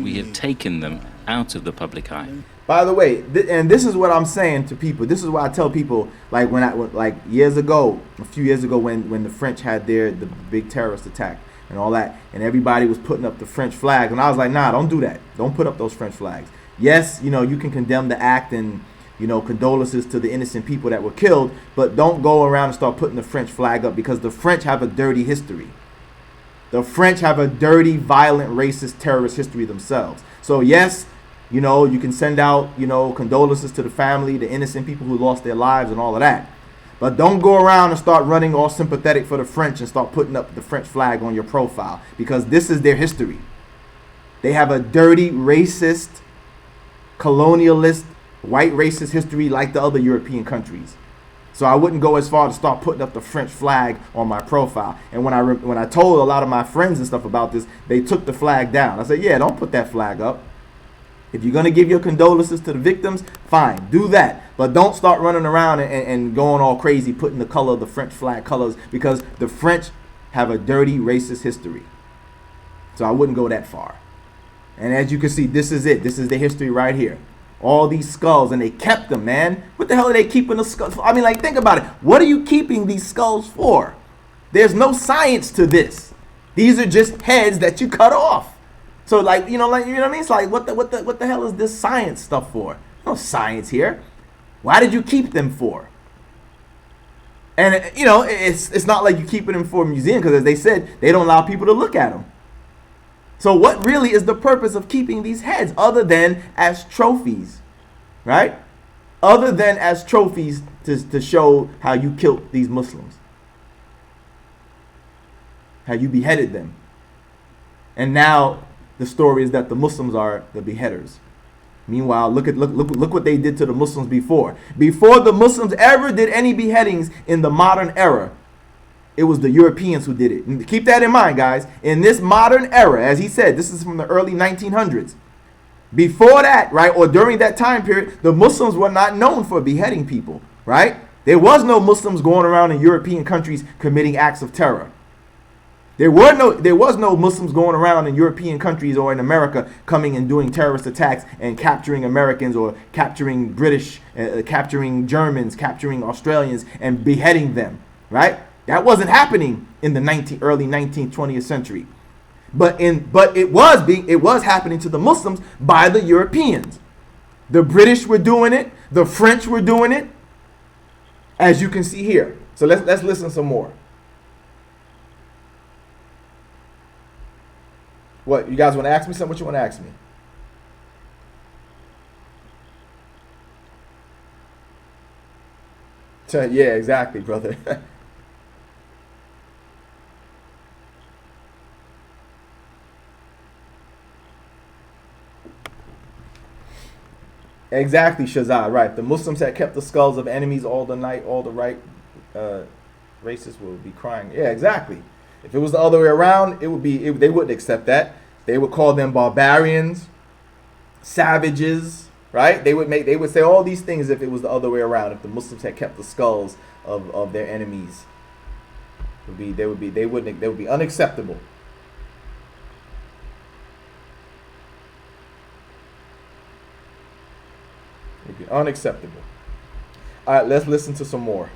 We have taken them out of the public eye. By the way, and this is what I'm saying to people. This is what I tell people. Like like years ago, a few years ago, when the French had the big terrorist attack and all that, and everybody was putting up the French flag, and I was like, nah, don't do that. Don't put up those French flags. Yes, you know, you can condemn the act and, you know, condolences to the innocent people that were killed, but don't go around and start putting the French flag up, because the French have a dirty history. The French have a dirty, violent, racist, terrorist history themselves. So yes, you know, you can send out, you know, condolences to the family, the innocent people who lost their lives and all of that. But don't go around and start running all sympathetic for the French and start putting up the French flag on your profile, because this is their history. They have a dirty, racist, colonialist, white racist history like the other European countries. So I wouldn't go as far to start putting up the French flag on my profile. And when I told a lot of my friends and stuff about this, they took the flag down. I said, yeah, don't put that flag up. If you're going to give your condolences to the victims, fine, do that. But don't start running around and going all crazy, putting the color of the French flag colors, because the French have a dirty, racist history. So I wouldn't go that far. And as you can see, this is it. This is the history right here. All these skulls, and they kept them, man. What the hell are they keeping the skulls for? I mean, like, think about it. What are you keeping these skulls for? There's no science to this. These are just heads that you cut off. So, like, you know what I mean? It's like, what the hell is this science stuff for? No science here. Why did you keep them for? And, you know, it's not like you're keeping them for a museum, because as they said, they don't allow people to look at them. So what really is the purpose of keeping these heads other than as trophies, right? Other than as trophies to show how you killed these Muslims, how you beheaded them. And now the story is that the Muslims are the beheaders. Meanwhile, look what they did to the Muslims before. Before the Muslims ever did any beheadings in the modern era, it was the Europeans who did it. And keep that in mind, guys. In this modern era, as he said, this is from the early 1900s. Before that, right, or during that time period, the Muslims were not known for beheading people, right? There was no Muslims going around in European countries committing acts of terror. There was no Muslims going around in European countries or in America coming and doing terrorist attacks and capturing Americans or capturing British, capturing Germans, capturing Australians and beheading them, right? That wasn't happening in the early 19th, 20th century. But it was happening to the Muslims by the Europeans. The British were doing it, the French were doing it, as you can see here. So let's listen some more. What, you guys want to ask me something? What you want to ask me? Yeah, exactly, brother. Exactly, Shazad, right. The Muslims had kept the skulls of enemies all the night, all the right racists will be crying. Yeah, exactly. If it was the other way around, they wouldn't accept that. They would call them barbarians, savages, right? They would say all these things if it was the other way around. If the Muslims had kept the skulls of their enemies, they would be unacceptable. It would be unacceptable. All right, let's listen to some more.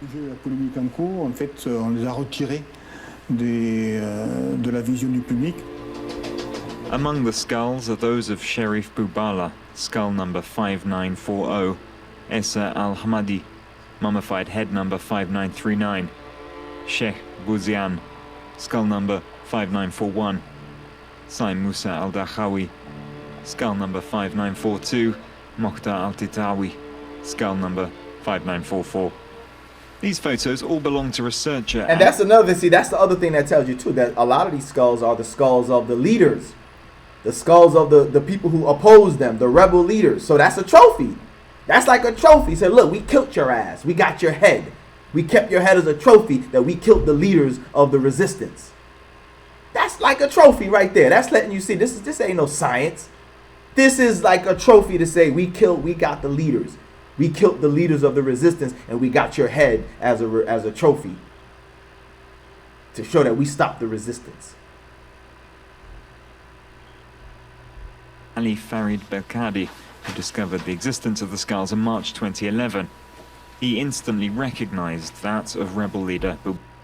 La polémique en cours, en fait, on les a retirés de la vision du public. Among the skulls are those of Sherif Boubala, skull number 5940, Essa Al-Hamadi, mummified head number 5939, Sheikh Bouzian, skull number 5941, Saim Musa Al-Dakhawi, skull number 5942, Mokhtar Al-Titawi, skull number 5944. These photos all belong to researcher. And that's another, see, that's the other thing that tells you too, that a lot of these skulls are the skulls of the leaders. The skulls of the people who oppose them, the rebel leaders. So that's a trophy. That's like a trophy. Say, look, we killed your ass. We got your head. We kept your head as a trophy that we killed the leaders of the resistance. That's like a trophy right there. That's letting you see this ain't no science. This is like a trophy to say we got the leaders. We killed the leaders of the resistance, and we got your head as a trophy to show that we stopped the resistance. Ali Farid Belkadi, who discovered the existence of the skulls in March 2011. He instantly recognized that of rebel leader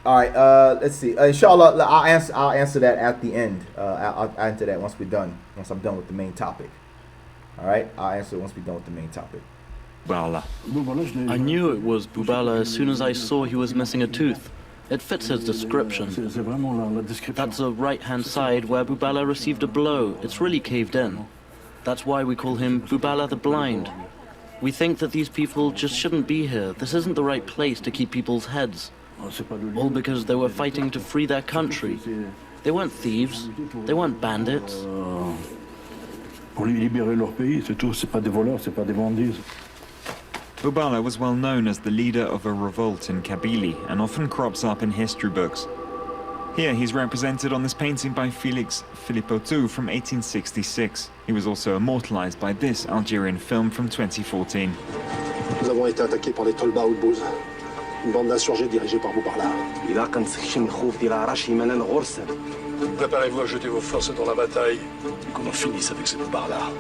All right, let's see. Inshallah, I'll answer that at the end. I'll answer that once I'm done with the main topic. All right, I'll answer it once we're done with the main topic. Boubala. I knew it was Boubala as soon as I saw he was missing a tooth. It fits his description. That's the right-hand side where Boubala received a blow. It's really caved in. That's why we call him Boubala the Blind. We think that these people just shouldn't be here. This isn't the right place to keep people's heads. All because they were fighting to free their country. They weren't thieves. They weren't bandits. Boubala was well known as the leader of a revolt in Kabylie and often crops up in history books. Here he's represented on this painting by Félix Philipotou from 1866. He was also immortalized by this Algerian film from 2014. Nous avons été attaqués par les Tolba Oudbouz, une bande d'insurgés dirigée par Boubarla. Préparez-vous à jeter vos forces dans la bataille et qu'on en finisse avec ces Boubarla.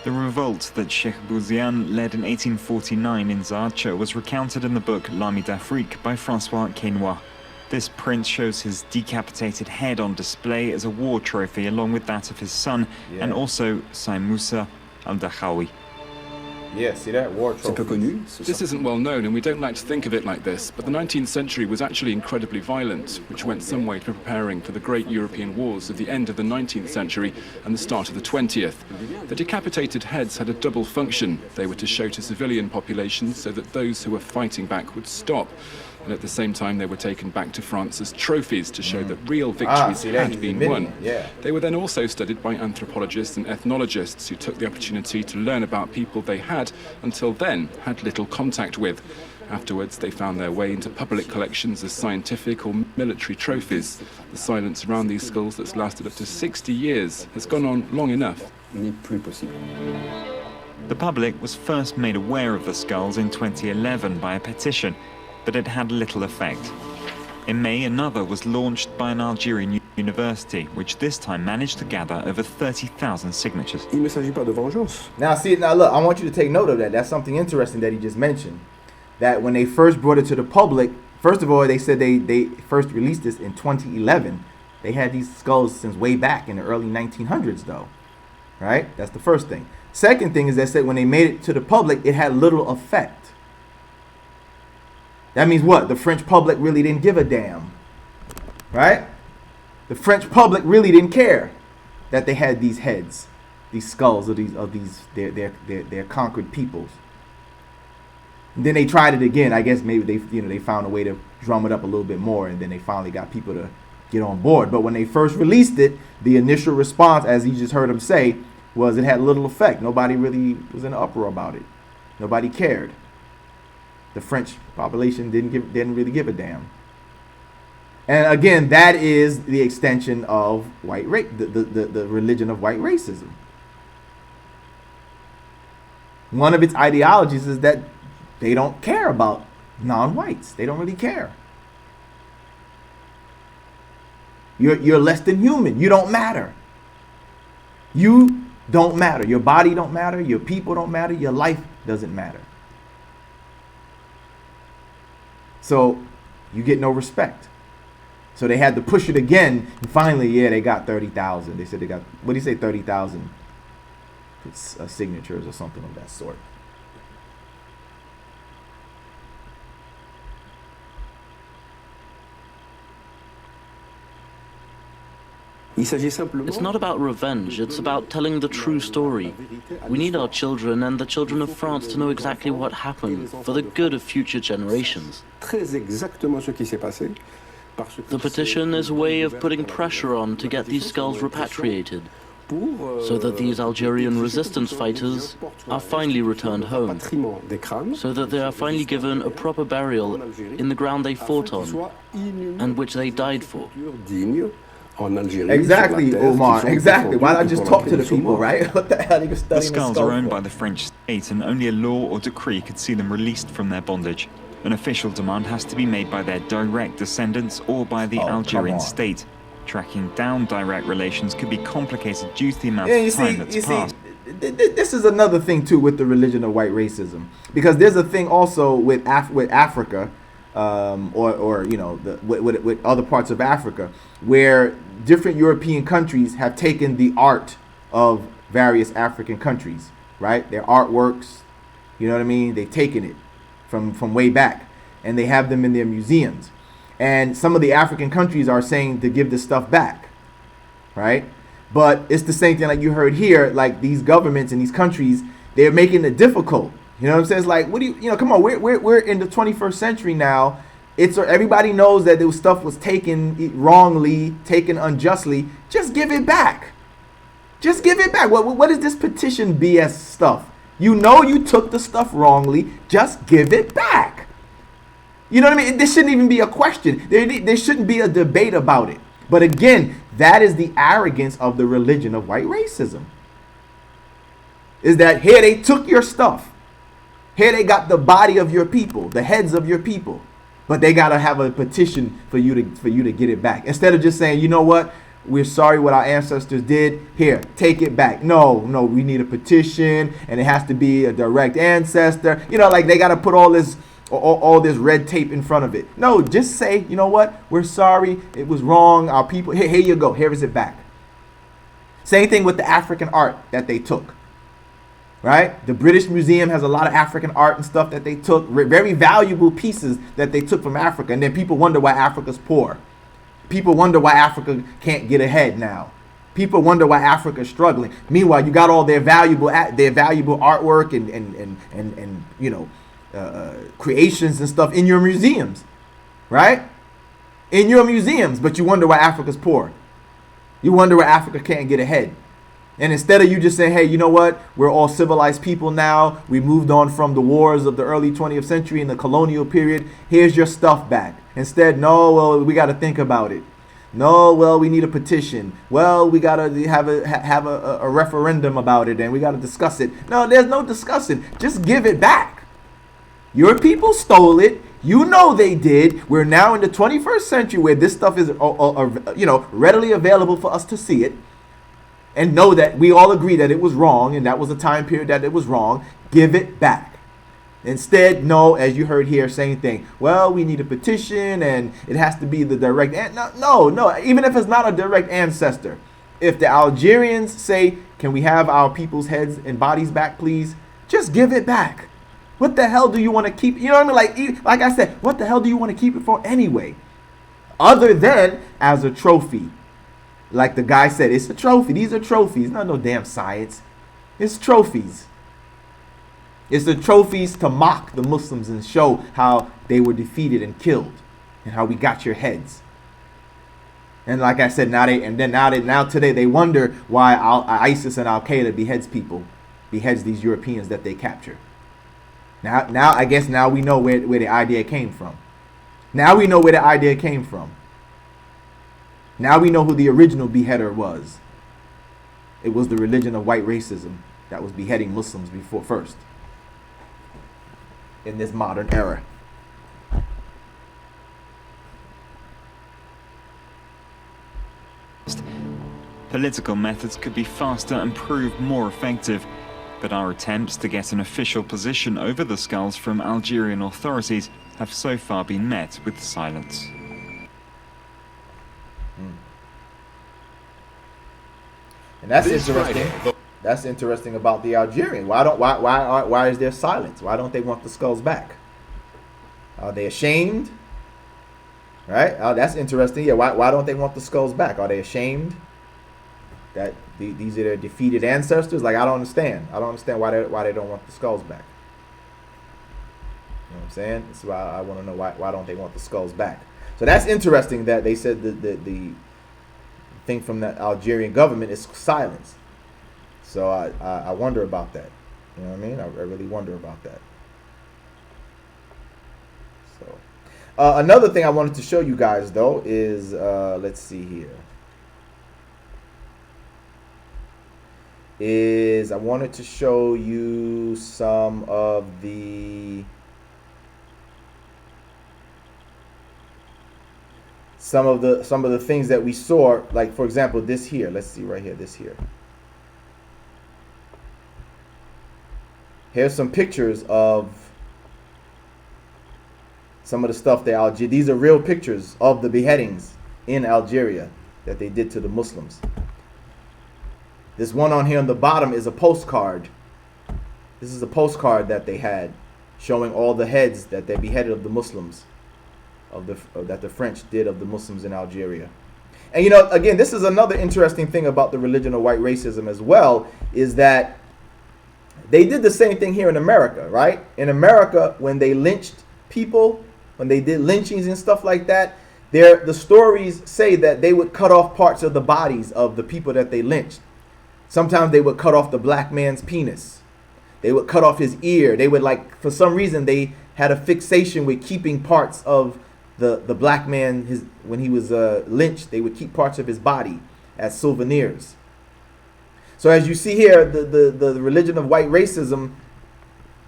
The revolt that Cheikh Bouziane led in 1849 in Zaatcha was recounted in the book L'Armée d'Afrique by François Quesnoy. This print shows his decapitated head on display as a war trophy along with that of his son and also Saïd Moussa al-Dakhawi. Yeah, see that? War trophy. This isn't well known, and we don't like to think of it like this, but the 19th century was actually incredibly violent, which went some way to preparing for the great European wars of the end of the 19th century and the start of the 20th. The decapitated heads had a double function. They were to show to civilian populations so that those who were fighting back would stop. And at the same time, they were taken back to France as trophies to show that real victories had been won. They were then also studied by anthropologists and ethnologists who took the opportunity to learn about people they had, until then, had little contact with. Afterwards, they found their way into public collections as scientific or military trophies. The silence around these skulls that's lasted up to 60 years has gone on long enough. The public was first made aware of the skulls in 2011 by a petition, but it had little effect. In May, another was launched by an Algerian university, which this time managed to gather over 30,000 signatures. Now look, I want you to take note of that. That's something interesting that he just mentioned. That when they first brought it to the public, first of all, they said they first released this in 2011. They had these skulls since way back in the early 1900s, though. Right? That's the first thing. Second thing is they said when they made it to the public, it had little effect. That means what? The French public really didn't give a damn. Right? The French public really didn't care that they had these heads, these skulls of their conquered peoples. And then they tried it again. I guess maybe they found a way to drum it up a little bit more, and then they finally got people to get on board. But when they first released it, the initial response, as you just heard him say, was it had little effect. Nobody really was in an uproar about it. Nobody cared. The French population didn't really give a damn. And again, that is the extension of white the religion of white racism. One of its ideologies is that they don't care about non-whites. They don't really care. You're less than human. You don't matter. You don't matter. Your body don't matter. Your people don't matter. Your life doesn't matter. So you get no respect. So they had to push it again, and finally, they got 30,000. They said they got, what do you say, 30,000 signatures or something of that sort. It's not about revenge, it's about telling the true story. We need our children and the children of France to know exactly what happened, for the good of future generations. The petition is a way of putting pressure on to get these skulls repatriated, so that these Algerian resistance fighters are finally returned home, so that they are finally given a proper burial in the ground they fought on, and which they died for. Exactly, Omar. Exactly. Why not just talk to the people, right? What the hell are you studying The skulls are owned for? by the French state, and only a law or decree could see them released from their bondage. An official demand has to be made by their direct descendants or by the Algerian state. Tracking down direct relations could be complicated due to the amount of time that's passed. This is another thing too with the religion of white racism, because there's a thing also with Africa, or you know, with other parts of Africa, where different European countries have taken the art of various African countries, right? Their artworks, you know what I mean? They've taken it from way back, and they have them in their museums. And some of the African countries are saying to give this stuff back, right? But it's the same thing like you heard here, like these governments in these countries, they're making it difficult. You know what I'm saying? It's like, what do you know, come on, we're in the 21st century now. Everybody knows that this stuff was taken wrongly, taken unjustly. Just give it back. Just give it back. What is this petition BS stuff? You know you took the stuff wrongly. Just give it back. You know what I mean? This shouldn't even be a question. There shouldn't be a debate about it. But again, that is the arrogance of the religion of white racism. Is that here they took your stuff. Here they got the body of your people, the heads of your people. But they got to have a petition for you to get it back. Instead of just saying, you know what? We're sorry what our ancestors did. Here, take it back. No, we need a petition, and it has to be a direct ancestor. You know, like they got to put all this red tape in front of it. No, just say, you know what? We're sorry. It was wrong. Our people, here you go. Here is it back. Same thing with the African art that they took. Right? The British Museum has a lot of African art and stuff that they took. Very valuable pieces that they took from Africa. And then people wonder why Africa's poor. People wonder why Africa can't get ahead now. People wonder why Africa's struggling. Meanwhile, you got all their valuable artwork and you know, creations and stuff in your museums, right? In your museums, but you wonder why Africa's poor. You wonder why Africa can't get ahead. And instead of you just saying, hey, you know what? We're all civilized people now. We moved on from the wars of the early 20th century and the colonial period. Here's your stuff back. Instead, no, well, we got to think about it. No, well, we need a petition. Well, we got to have a referendum about it, and we got to discuss it. No, there's no discussing. Just give it back. Your people stole it. You know they did. We're now in the 21st century where this stuff is, you know, readily available for us to see it. And know that we all agree that it was wrong, and that was a time period that it was wrong. Give it back. Instead, no, as you heard here, same thing. Well, we need a petition, and it has to be the direct. No. Even if it's not a direct ancestor, if the Algerians say, "Can we have our people's heads and bodies back, please?" Just give it back. What the hell do you want to keep? You know what I mean? Like I said, what the hell do you want to keep it for anyway? Other than as a trophy. Like the guy said, it's a trophy. These are trophies. Not no damn science. It's trophies. It's the trophies to mock the Muslims and show how they were defeated and killed and how we got your heads. And like I said, now today they wonder why ISIS and Al Qaeda beheads these Europeans that they capture. Now I guess now we know where the idea came from. Now we know where the idea came from. Now we know who the original beheader was. It was the religion of white racism that was beheading Muslims before first. In this modern era. Political methods could be faster and prove more effective, but our attempts to get an official position over the skulls from Algerian authorities have so far been met with silence. And that's interesting. That's interesting about the Algerians. Why is there silence? Why don't they want the skulls back? Are they ashamed? Right? Oh, that's interesting. Yeah. Why don't they want the skulls back? Are they ashamed that these are their defeated ancestors? Like I don't understand. I don't understand why they don't want the skulls back. You know what I'm saying? That's why I want to know why don't they want the skulls back? So that's interesting that they said the thing from the Algerian government is silence. So I wonder about that. You know what I mean? I really wonder about that. So another thing I wanted to show you guys though is let's see here. is I wanted to show you some of the things that we saw, like for example this here. Let's see right here, this here. Here's some pictures of some of the stuff that these are real pictures of the beheadings in Algeria that they did to the Muslims. This one on here on the bottom is a postcard. This is a postcard that they had showing all the heads that they beheaded of the Muslims, that the French did of the Muslims in Algeria. And you know, again, this is another interesting thing about the religion of white racism as well, is that they did the same thing here in America, right? In America, when they lynched people, when they did lynchings and stuff like that, the stories say that they would cut off parts of the bodies of the people that they lynched. Sometimes they would cut off the black man's penis. They would cut off his ear. They would, like, for some reason, they had a fixation with keeping parts of the black man, when he was lynched, they would keep parts of his body as souvenirs. So as you see here, the religion of white racism,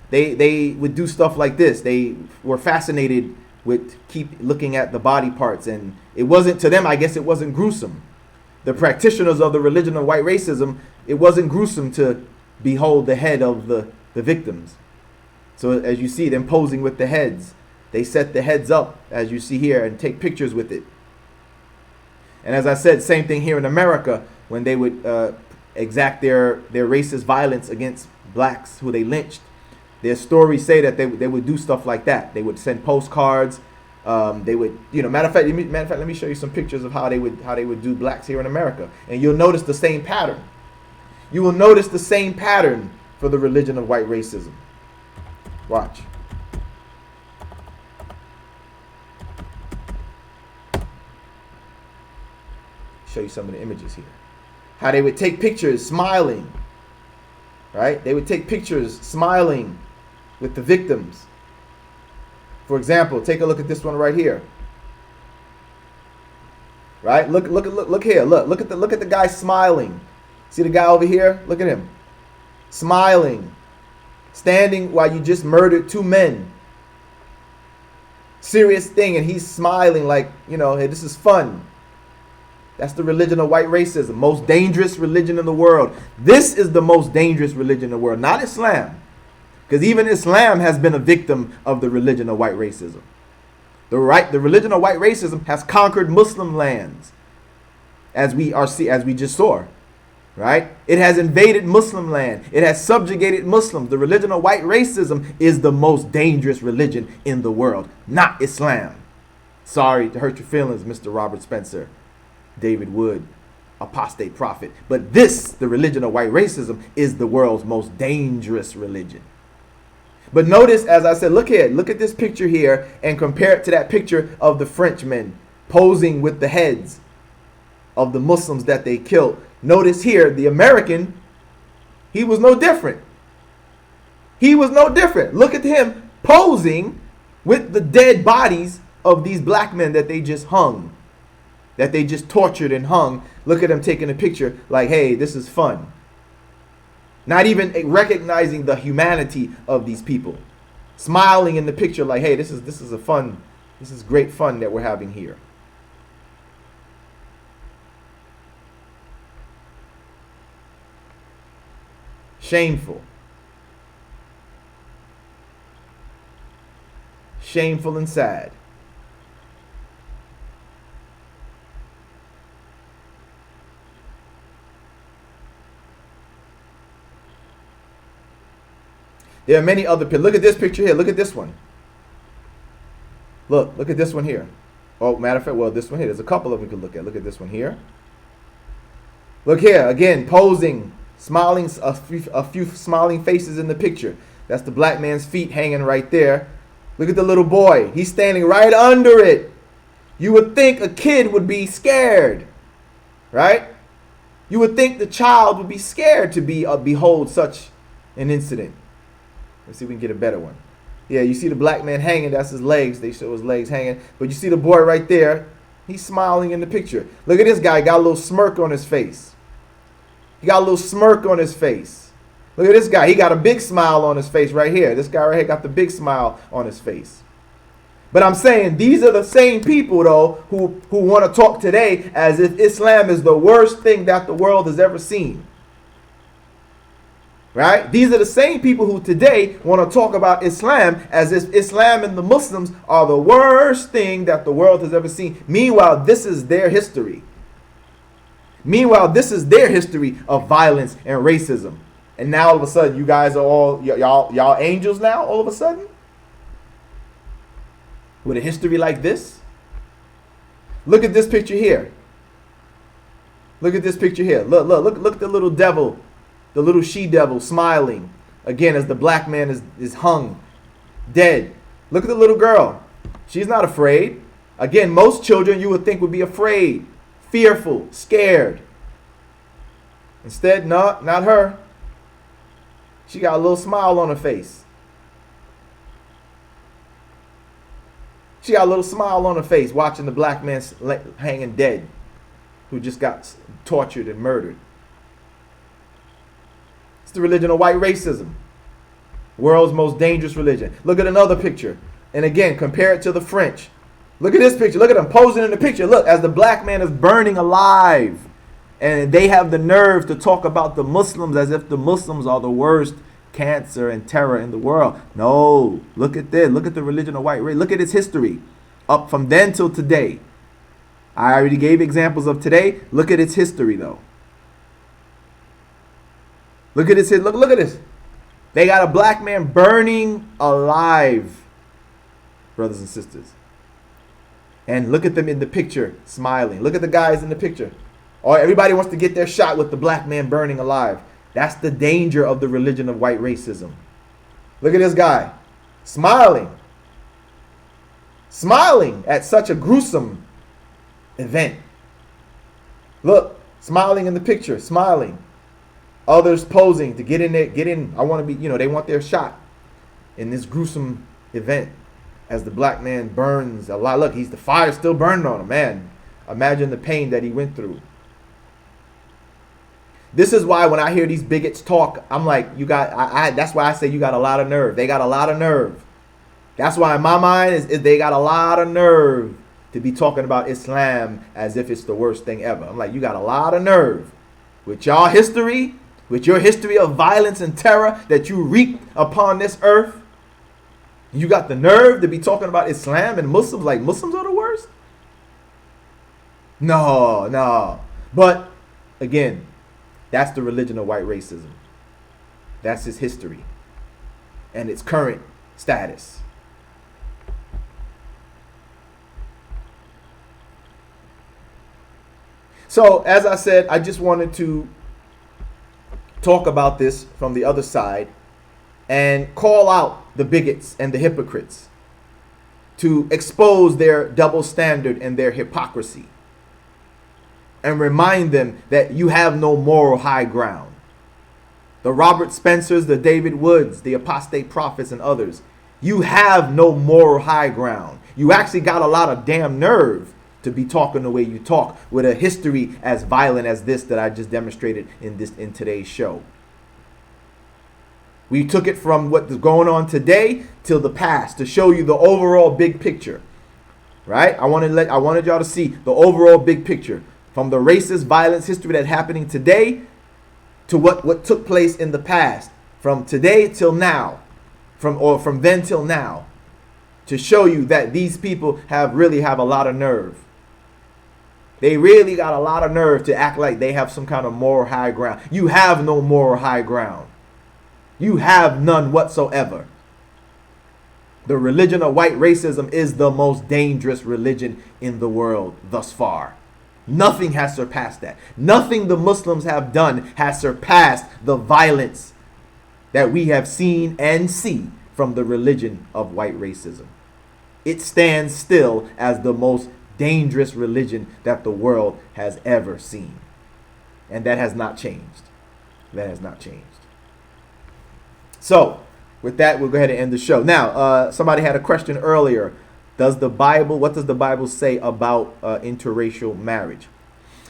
they would do stuff like this. They were fascinated with keep looking at the body parts, and it wasn't, to them, I guess it wasn't gruesome. The practitioners of the religion of white racism, it wasn't gruesome to behold the head of the victims. So as you see them posing with the heads, they set the heads up, as you see here, and take pictures with it. And as I said, same thing here in America, when they would exact their racist violence against blacks who they lynched. Their stories say that they would do stuff like that. They would send postcards. They would, you know, matter of fact, let me show you some pictures of how they would do blacks here in America, and you'll notice the same pattern. You will notice the same pattern for the religion of white racism. Watch. Show you some of the images here. How they would take pictures smiling, right? They would take pictures smiling with the victims. For example, take a look at this one right here. Right? Look here. Look at the guy smiling. See the guy over here? Look at him. Smiling. Standing while you just murdered 2 men. Serious thing, and he's smiling like, you know, hey, this is fun. That's the religion of white racism. Most dangerous religion in the world. This is the most dangerous religion in the world, not Islam. Because even Islam has been a victim of the religion of white racism. The religion of white racism has conquered Muslim lands, as we just saw. Right? It has invaded Muslim land. It has subjugated Muslims. The religion of white racism is the most dangerous religion in the world, not Islam. Sorry to hurt your feelings, Mr. Robert Spencer, David Wood, apostate prophet. But this, the religion of white racism, is the world's most dangerous religion. But notice, as I said, look here. Look at this picture here and compare it to that picture of the Frenchmen posing with the heads of the Muslims that they killed. Notice here, the American, he was no different. He was no different. Look at him posing with the dead bodies of these black men that they just hung, that they just tortured and hung. Look at him taking a picture like, hey, this is fun. Not even recognizing the humanity of these people. Smiling in the picture like, hey, this is a fun, this is great fun that we're having here. Shameful. Shameful and sad. There are many other pictures. Look at this picture here. Look at this one. Look at this one here. Oh, matter of fact, well, this one here. There's a couple of them we could look at. Look at this one here. Look here, again, posing, smiling, a few smiling faces in the picture. That's the black man's feet hanging right there. Look at the little boy. He's standing right under it. You would think a kid would be scared, right? You would think the child would be scared to behold such an incident. Let's see if we can get a better one. Yeah, you see the black man hanging. That's his legs. They show his legs hanging. But you see the boy right there. He's smiling in the picture. Look at this guy. Got a little smirk on his face. He got a little smirk on his face. Look at this guy. He got a big smile on his face right here. This guy right here got the big smile on his face. But I'm saying these are the same people, though, who want to talk today as if Islam is the worst thing that the world has ever seen. Right? These are the same people who today want to talk about Islam as if Islam and the Muslims are the worst thing that the world has ever seen. Meanwhile, this is their history. Meanwhile, this is their history of violence and racism. And now all of a sudden, you guys are all, y'all angels now, all of a sudden? With a history like this? Look at this picture here. Look at this picture here. Look at the little devil. The little she-devil smiling again as the black man is hung, dead. Look at the little girl. She's not afraid. Again, most children you would think would be afraid, fearful, scared. Instead, no, not her. She got a little smile on her face. She got a little smile on her face watching the black man hanging dead who just got tortured and murdered. It's the religion of white racism. World's most dangerous religion. Look at another picture. And again, compare it to the French. Look at this picture. Look at them posing in the picture. Look, as the black man is burning alive. And they have the nerve to talk about the Muslims as if the Muslims are the worst cancer and terror in the world. No. Look at this. Look at the religion of white race. Look at its history. Up from then till today. I already gave examples of today. Look at its history, though. Look at this. Look at this. They got a black man burning alive, brothers and sisters. And look at them in the picture, smiling. Look at the guys in the picture. Oh, everybody wants to get their shot with the black man burning alive. That's the danger of the religion of white racism. Look at this guy, smiling. Smiling at such a gruesome event. Look, smiling in the picture, smiling. Others posing to get in there, I want to be, they want their shot in this gruesome event as the black man burns a lot. Look, the fire still burning on him, man. Imagine the pain that he went through. This is why when I hear these bigots talk, I'm like, that's why I say you got a lot of nerve. They got a lot of nerve. That's why in my mind is they got a lot of nerve to be talking about Islam as if it's the worst thing ever. I'm like, you got a lot of nerve with y'all history. With your history of violence and terror that you wreaked upon this earth, you got the nerve to be talking about Islam and Muslims like Muslims are the worst? No. But, again, that's the religion of white racism. That's its history and its current status. So, as I said, I just wanted to talk about this from the other side and call out the bigots and the hypocrites to expose their double standard and their hypocrisy and remind them that you have no moral high ground. The Robert Spencers, the David Woods, the apostate prophets and others, you have no moral high ground. You actually got a lot of damn nerve to be talking the way you talk with a history as violent as this that I just demonstrated in today's show. We took it from what is going on today till the past to show you the overall big picture. Right? I wanted y'all to see the overall big picture from the racist violence history that's happening today to what took place in the past, from today till now, from then till now, to show you that these people really have a lot of nerve. They really got a lot of nerve to act like they have some kind of moral high ground. You have no moral high ground. You have none whatsoever. The religion of white racism is the most dangerous religion in the world thus far. Nothing has surpassed that. Nothing the Muslims have done has surpassed the violence that we have seen and see from the religion of white racism. It stands still as the most dangerous religion that the world has ever seen. And that has not changed. That has not changed. So, with that, we'll go ahead and end the show. Now, somebody had a question earlier. What does the Bible say about interracial marriage?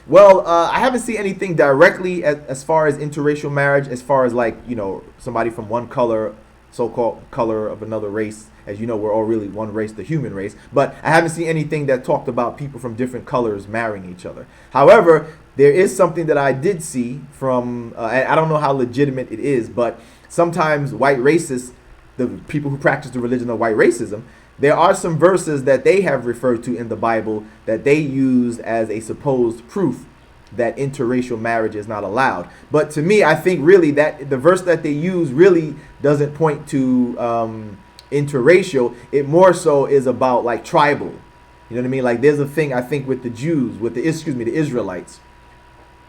Well, I haven't seen anything directly as far as interracial marriage, as far as like, you know, somebody from one color, so-called color of another race. As you know, we're all really one race, the human race. But I haven't seen anything that talked about people from different colors marrying each other. However, there is something that I did see from, I don't know how legitimate it is, but sometimes white racists, the people who practice the religion of white racism, there are some verses that they have referred to in the Bible that they use as a supposed proof that interracial marriage is not allowed. But to me, I think really that the verse that they use really doesn't point to interracial. It more so is about like tribal. You know what I mean? Like there's a thing I think with the Jews, with the Israelites.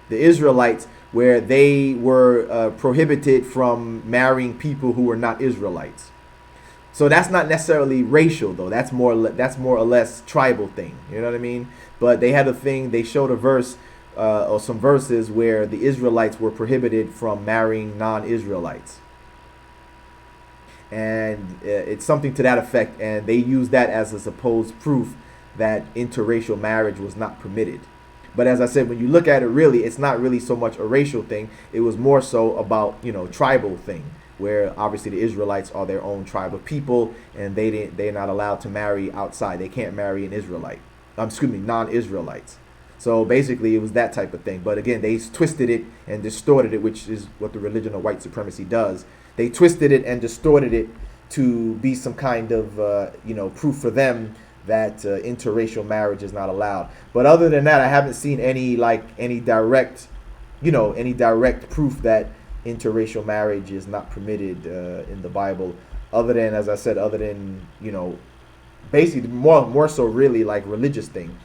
The Israelites, where they were prohibited from marrying people who were not Israelites. So that's not necessarily racial though. That's more or less tribal thing. You know what I mean? But they had a thing. They showed a verse or some verses where the Israelites were prohibited from marrying non-Israelites, and it's something to that effect. And they used that as a supposed proof that interracial marriage was not permitted. But as I said, when you look at it, really, it's not really so much a racial thing. It was more so about, you know, tribal thing, where obviously the Israelites are their own tribe of people, and they're not allowed to marry outside. They can't marry an Israelite. Non-Israelites. So basically, it was that type of thing. But again, they twisted it and distorted it, which is what the religion of white supremacy does. They twisted it and distorted it to be some kind of, you know, proof for them that interracial marriage is not allowed. But other than that, I haven't seen any direct proof that interracial marriage is not permitted in the Bible, other than, as I said, you know, basically more so really like religious thing,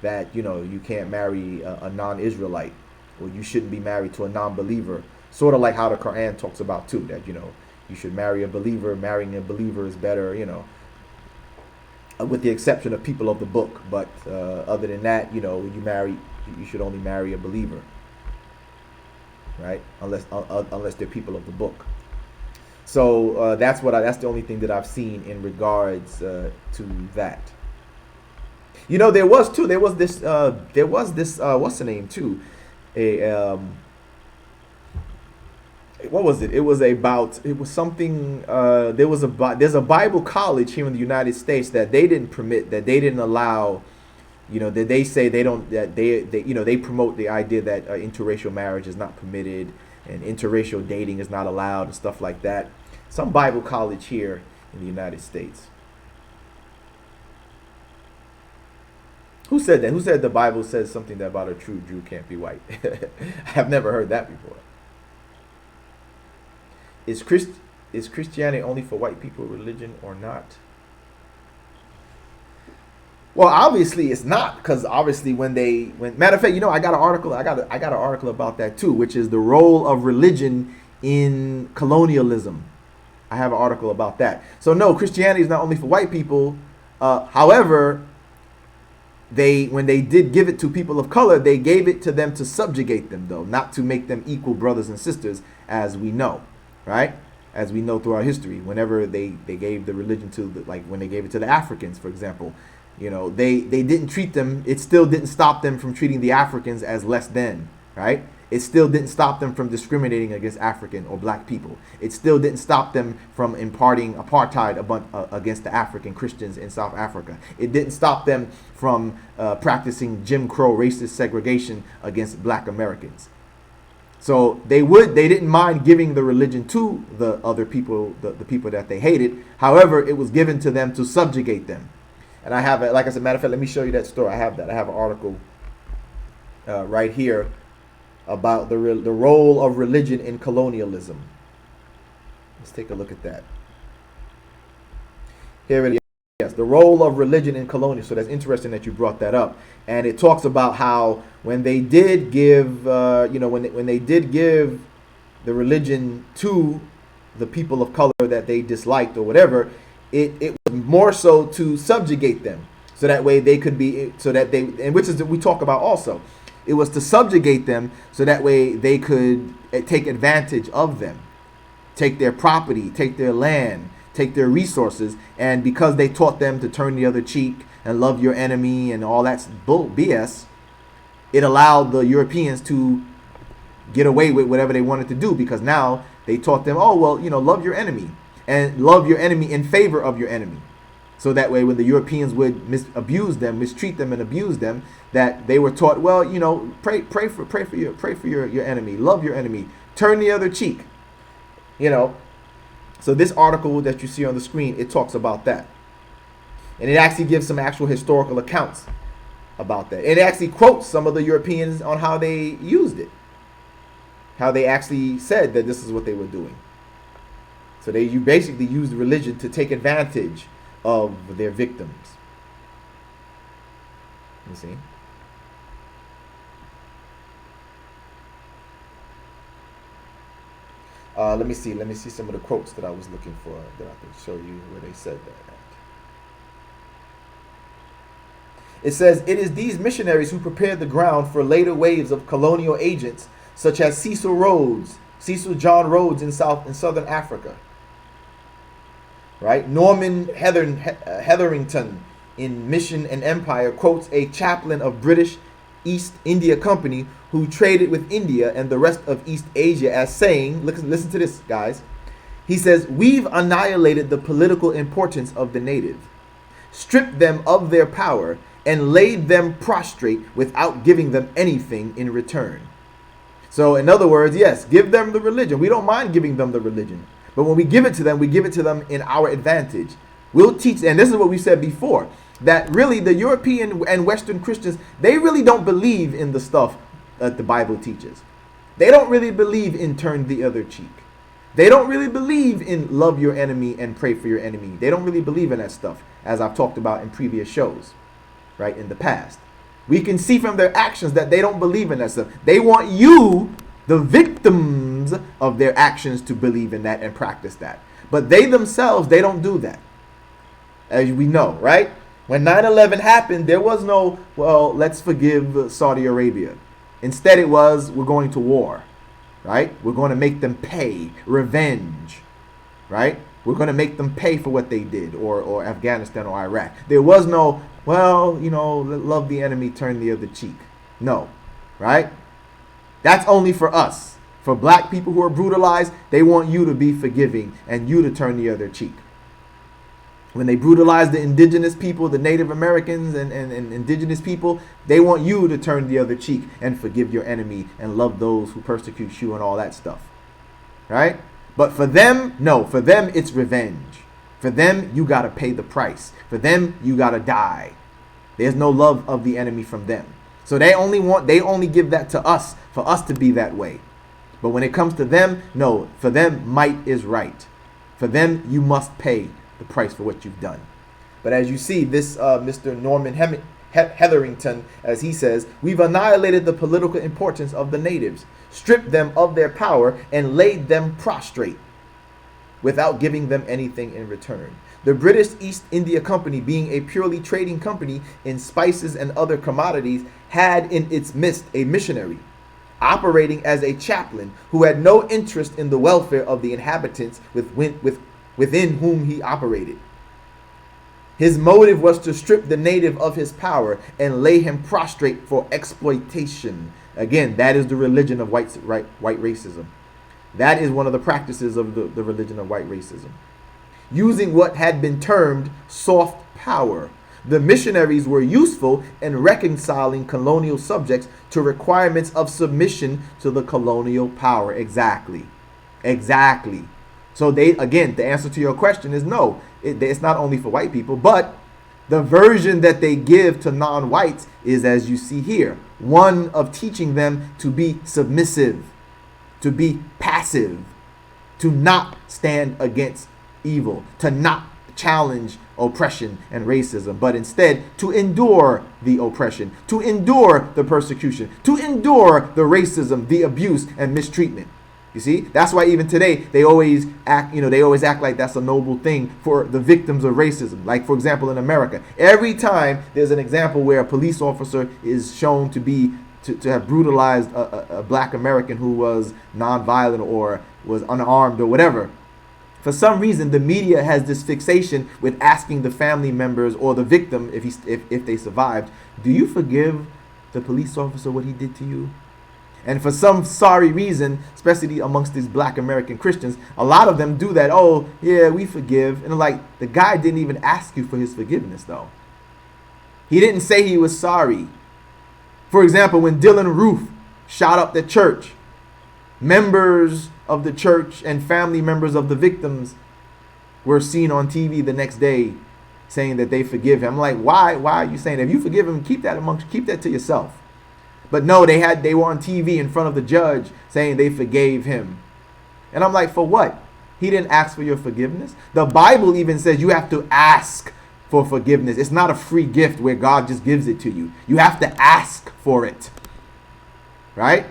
that, you know, you can't marry a non-Israelite, or you shouldn't be married to a non-believer, sort of like how the Quran talks about too, that, you know, you should marry a believer. Marrying a believer is better, you know, with the exception of people of the book. But other than that, you know, you should only marry a believer, right? Unless they're people of the book. So that's the only thing that I've seen in regards to that. You know, there was this what's the name too, what was it? There's a Bible college here in the United States that they didn't allow, you know, that they say they promote the idea that interracial marriage is not permitted and interracial dating is not allowed and stuff like that. Some Bible college here in the United States. Who said that? Who said the Bible says something that about a true Jew can't be white? I've never heard that before. Is Christianity only for white people religion or not? Well, obviously it's not, because obviously when matter of fact, you know, I got an article about that too, which is the role of religion in colonialism. I have an article about that. So no, Christianity is not only for white people. However, when they did give it to people of color, they gave it to them to subjugate them, though, not to make them equal brothers and sisters, as we know, right? As we know through our history, whenever they gave the religion to, like when they gave it to the Africans, for example, you know, they didn't treat them, it still didn't stop them from treating the Africans as less than, right? It still didn't stop them from discriminating against African or black people. It still didn't stop them from imparting apartheid against the African Christians in South Africa. It didn't stop them from practicing Jim Crow racist segregation against black Americans. So they didn't mind giving the religion to the other people, the people that they hated. However, it was given to them to subjugate them. And I have, like I said, matter of fact, let me show you that story. I have that. I have an article right here about the role of religion in colonialism. Let's take a look at that. Here it is. Yes, the role of religion in colonialism. So that's interesting that you brought that up. And it talks about how when they did give, when they did give the religion to the people of color that they disliked or whatever, it was more so to subjugate them, so that way they could be, so that they, and which is we talk about also. It was to subjugate them so that way they could take advantage of them, take their property, take their land, take their resources. And because they taught them to turn the other cheek and love your enemy and all that bull BS, it allowed the Europeans to get away with whatever they wanted to do, because now they taught them, oh, well, love your enemy, and love your enemy in favor of your enemy. So that way, when the Europeans would mistreat them and abuse them, that they were taught, well, pray for your enemy, love your enemy, turn the other cheek. So this article that you see on the screen, it talks about that. And it actually gives some actual historical accounts about that. It actually quotes some of the Europeans on how they used it. How they actually said that this is what they were doing. So you basically used religion to take advantage of their victims. You see? Let me see some of the quotes that I was looking for that I can show you where they said that. It says, it is these missionaries who prepared the ground for later waves of colonial agents such as Cecil John Rhodes in Southern Africa. Right? Norman Hetherington in Mission and Empire quotes a chaplain of British East India Company who traded with India and the rest of East Asia as saying, listen to this, guys. He says, we've annihilated the political importance of the native, stripped them of their power, and laid them prostrate without giving them anything in return. So in other words, yes, give them the religion. We don't mind giving them the religion. But when we give it to them in our advantage. We'll teach, and this is what we said before, that really the European and Western Christians, they really don't believe in the stuff that the Bible teaches. They don't really believe in turn the other cheek. They don't really believe in love your enemy and pray for your enemy. They don't really believe in that stuff, as I've talked about in previous shows, right, in the past. We can see from their actions that they don't believe in that stuff. They want you, the victims of their actions, to believe in that and practice that. But they themselves, they don't do that. As we know, right? When 9/11 happened, there was no, well, let's forgive Saudi Arabia. Instead, it was, we're going to war, right? We're going to make them pay, revenge, right? We're going to make them pay for what they did, or Afghanistan or Iraq. There was no, well, love the enemy, turn the other cheek. No, right? That's only for us. For black people who are brutalized, they want you to be forgiving and you to turn the other cheek. When they brutalize the indigenous people, the Native Americans and indigenous people, they want you to turn the other cheek and forgive your enemy and love those who persecute you and all that stuff. Right? But for them, no. For them, it's revenge. For them, you got to pay the price. For them, you got to die. There's no love of the enemy from them. So they only give that to us, for us to be that way. But when it comes to them, no. For them, might is right. For them, you must pay the price for what you've done. But as you see, this Mr. Norman Hetherington, as he says, we've annihilated the political importance of the natives, stripped them of their power, and laid them prostrate without giving them anything in return. The British East India Company, being a purely trading company in spices and other commodities, had in its midst a missionary operating as a chaplain who had no interest in the welfare of the inhabitants within whom he operated. His motive was to strip the native of his power and lay him prostrate for exploitation. Again, that is the religion of white racism. That is one of the practices of the religion of white racism. Using what had been termed soft power, the missionaries were useful in reconciling colonial subjects to requirements of submission to the colonial power. Exactly. So again, the answer to your question is no. It's not only for white people, but the version that they give to non-whites is, as you see here, one of teaching them to be submissive, to be passive, to not stand against evil, to not challenge oppression and racism, but instead to endure the oppression, to endure the persecution, to endure the racism, the abuse and mistreatment. You see, that's why even today they always act like that's a noble thing for the victims of racism. Like, for example, in America, every time there's an example where a police officer is shown to have brutalized a black American who was nonviolent or was unarmed or whatever, for some reason the media has this fixation with asking the family members or the victim, if they survived, do you forgive the police officer what he did to you? And for some sorry reason, especially amongst these black American Christians, a lot of them do that. Oh, yeah, we forgive. And like, the guy didn't even ask you for his forgiveness, though. He didn't say he was sorry. For example, when Dylan Roof shot up the church, members of the church and family members of the victims were seen on TV the next day saying that they forgive him. I'm like, why are you saying that? If you forgive him, keep that to yourself. But no, they were on TV in front of the judge saying they forgave him. And I'm like, for what? He didn't ask for your forgiveness. The Bible even says you have to ask for forgiveness. It's not a free gift where God just gives it to you. You have to ask for it. Right?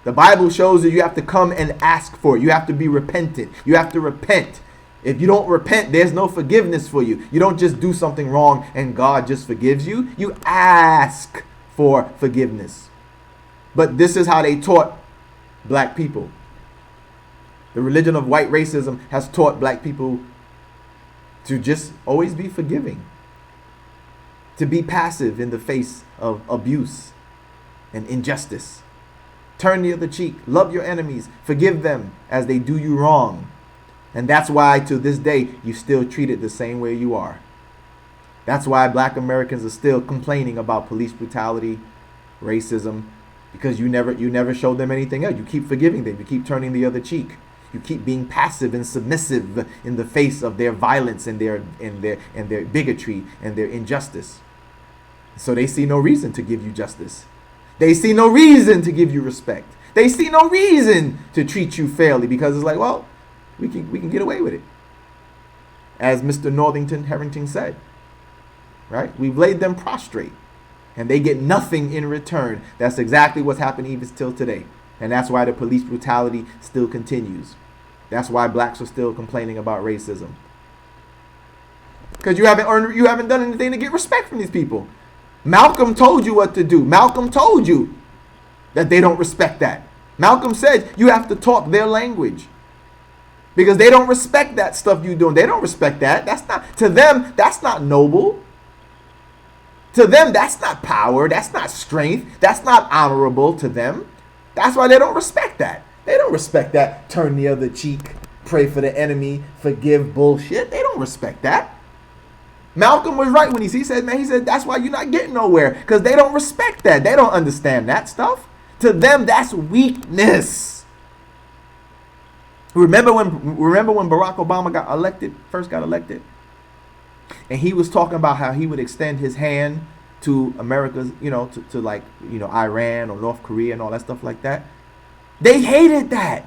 The Bible shows that you have to come and ask for it. You have to be repentant. You have to repent. If you don't repent, there's no forgiveness for you. You don't just do something wrong and God just forgives you. You ask for forgiveness. But this is how they taught black people. The religion of white racism has taught black people to just always be forgiving, to be passive in the face of abuse and injustice. Turn the other cheek, love your enemies, forgive them as they do you wrong. And that's why to this day you still treated the same way you are. That's why black Americans are still complaining about police brutality, racism, because you never showed them anything else. You keep forgiving them. You keep turning the other cheek. You keep being passive and submissive in the face of their violence and their bigotry and their injustice. So they see no reason to give you justice. They see no reason to give you respect. They see no reason to treat you fairly because it's like, well, we can get away with it. As Mr. Northington Harrington said, right? We've laid them prostrate and they get nothing in return. That's exactly what's happening even still today. And that's why the police brutality still continues. That's why blacks are still complaining about racism. Because you haven't done anything to get respect from these people. Malcolm told you what to do. Malcolm told you that they don't respect that. Malcolm said you have to talk their language. Because they don't respect that stuff you're doing. They don't respect that. That's not, to them, that's not noble. To them, that's not power. That's not strength. That's not honorable to them. That's why they don't respect that. They don't respect that. Turn the other cheek, pray for the enemy, forgive bullshit. They don't respect that. Malcolm was right when he said, that's why you're not getting nowhere. Because they don't respect that. They don't understand that stuff. To them, that's weakness. Remember when Barack Obama first got elected? And he was talking about how he would extend his hand to America's, to Iran or North Korea and all that stuff like that. They hated that.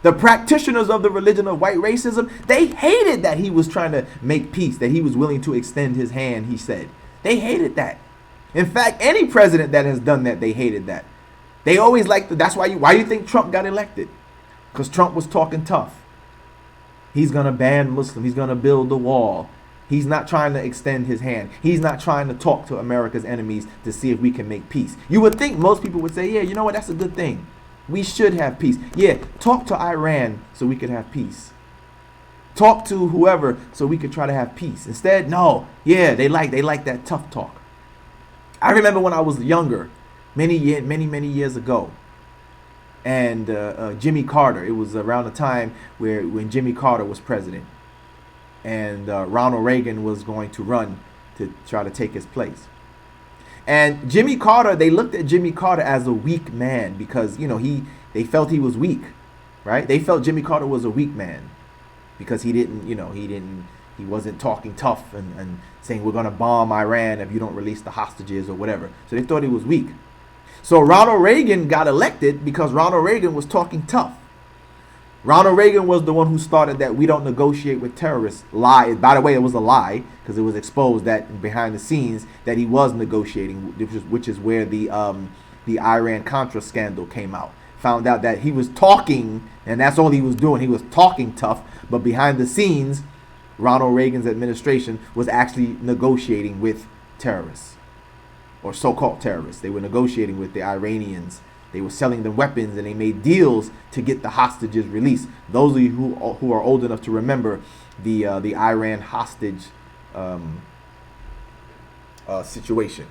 The practitioners of the religion of white racism, they hated that he was trying to make peace, that he was willing to extend his hand, he said. They hated that. In fact, any president that has done that, they hated that. They always that's why you think Trump got elected? Because Trump was talking tough. He's going to ban Muslims. He's going to build the wall. He's not trying to extend his hand. He's not trying to talk to America's enemies to see if we can make peace. You would think most people would say, yeah, you know what? That's a good thing. We should have peace. Yeah, talk to Iran so we could have peace. Talk to whoever so we could try to have peace. Instead, no. Yeah, they like that tough talk. I remember when I was younger, many years ago, and Jimmy Carter. It was around the time when Jimmy Carter was president. And Ronald Reagan was going to run to try to take his place. And Jimmy Carter, they looked at Jimmy Carter as a weak man because, they felt he was weak, right? They felt Jimmy Carter was a weak man because he wasn't talking tough and saying we're going to bomb Iran if you don't release the hostages or whatever. So they thought he was weak. So Ronald Reagan got elected because Ronald Reagan was talking tough. Ronald Reagan was the one who started that we don't negotiate with terrorists lie. By the way, it was a lie because it was exposed that behind the scenes that he was negotiating, which is where the Iran-Contra scandal came out. Found out that he was talking, and that's all he was doing. He was talking tough, but behind the scenes, Ronald Reagan's administration was actually negotiating with terrorists, or so-called terrorists. They were negotiating with the Iranians. They were selling them weapons, and they made deals to get the hostages released. Those of you who are old enough to remember the Iran hostage situation.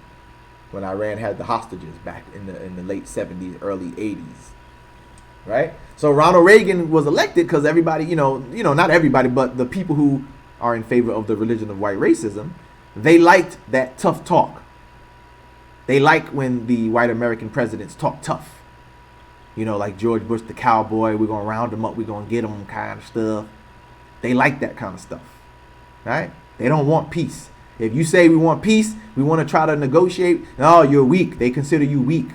when Iran had the hostages back in the late 70s, early 80s. Right? So Ronald Reagan was elected because everybody, not everybody, but the people who are in favor of the religion of white racism, they liked that tough talk. They like when the white American presidents talk tough. Like George Bush, the cowboy, we're going to round them up, we're going to get them kind of stuff. They like that kind of stuff. Right? They don't want peace. If you say we want peace, we want to try to negotiate, no, you're weak. They consider you weak.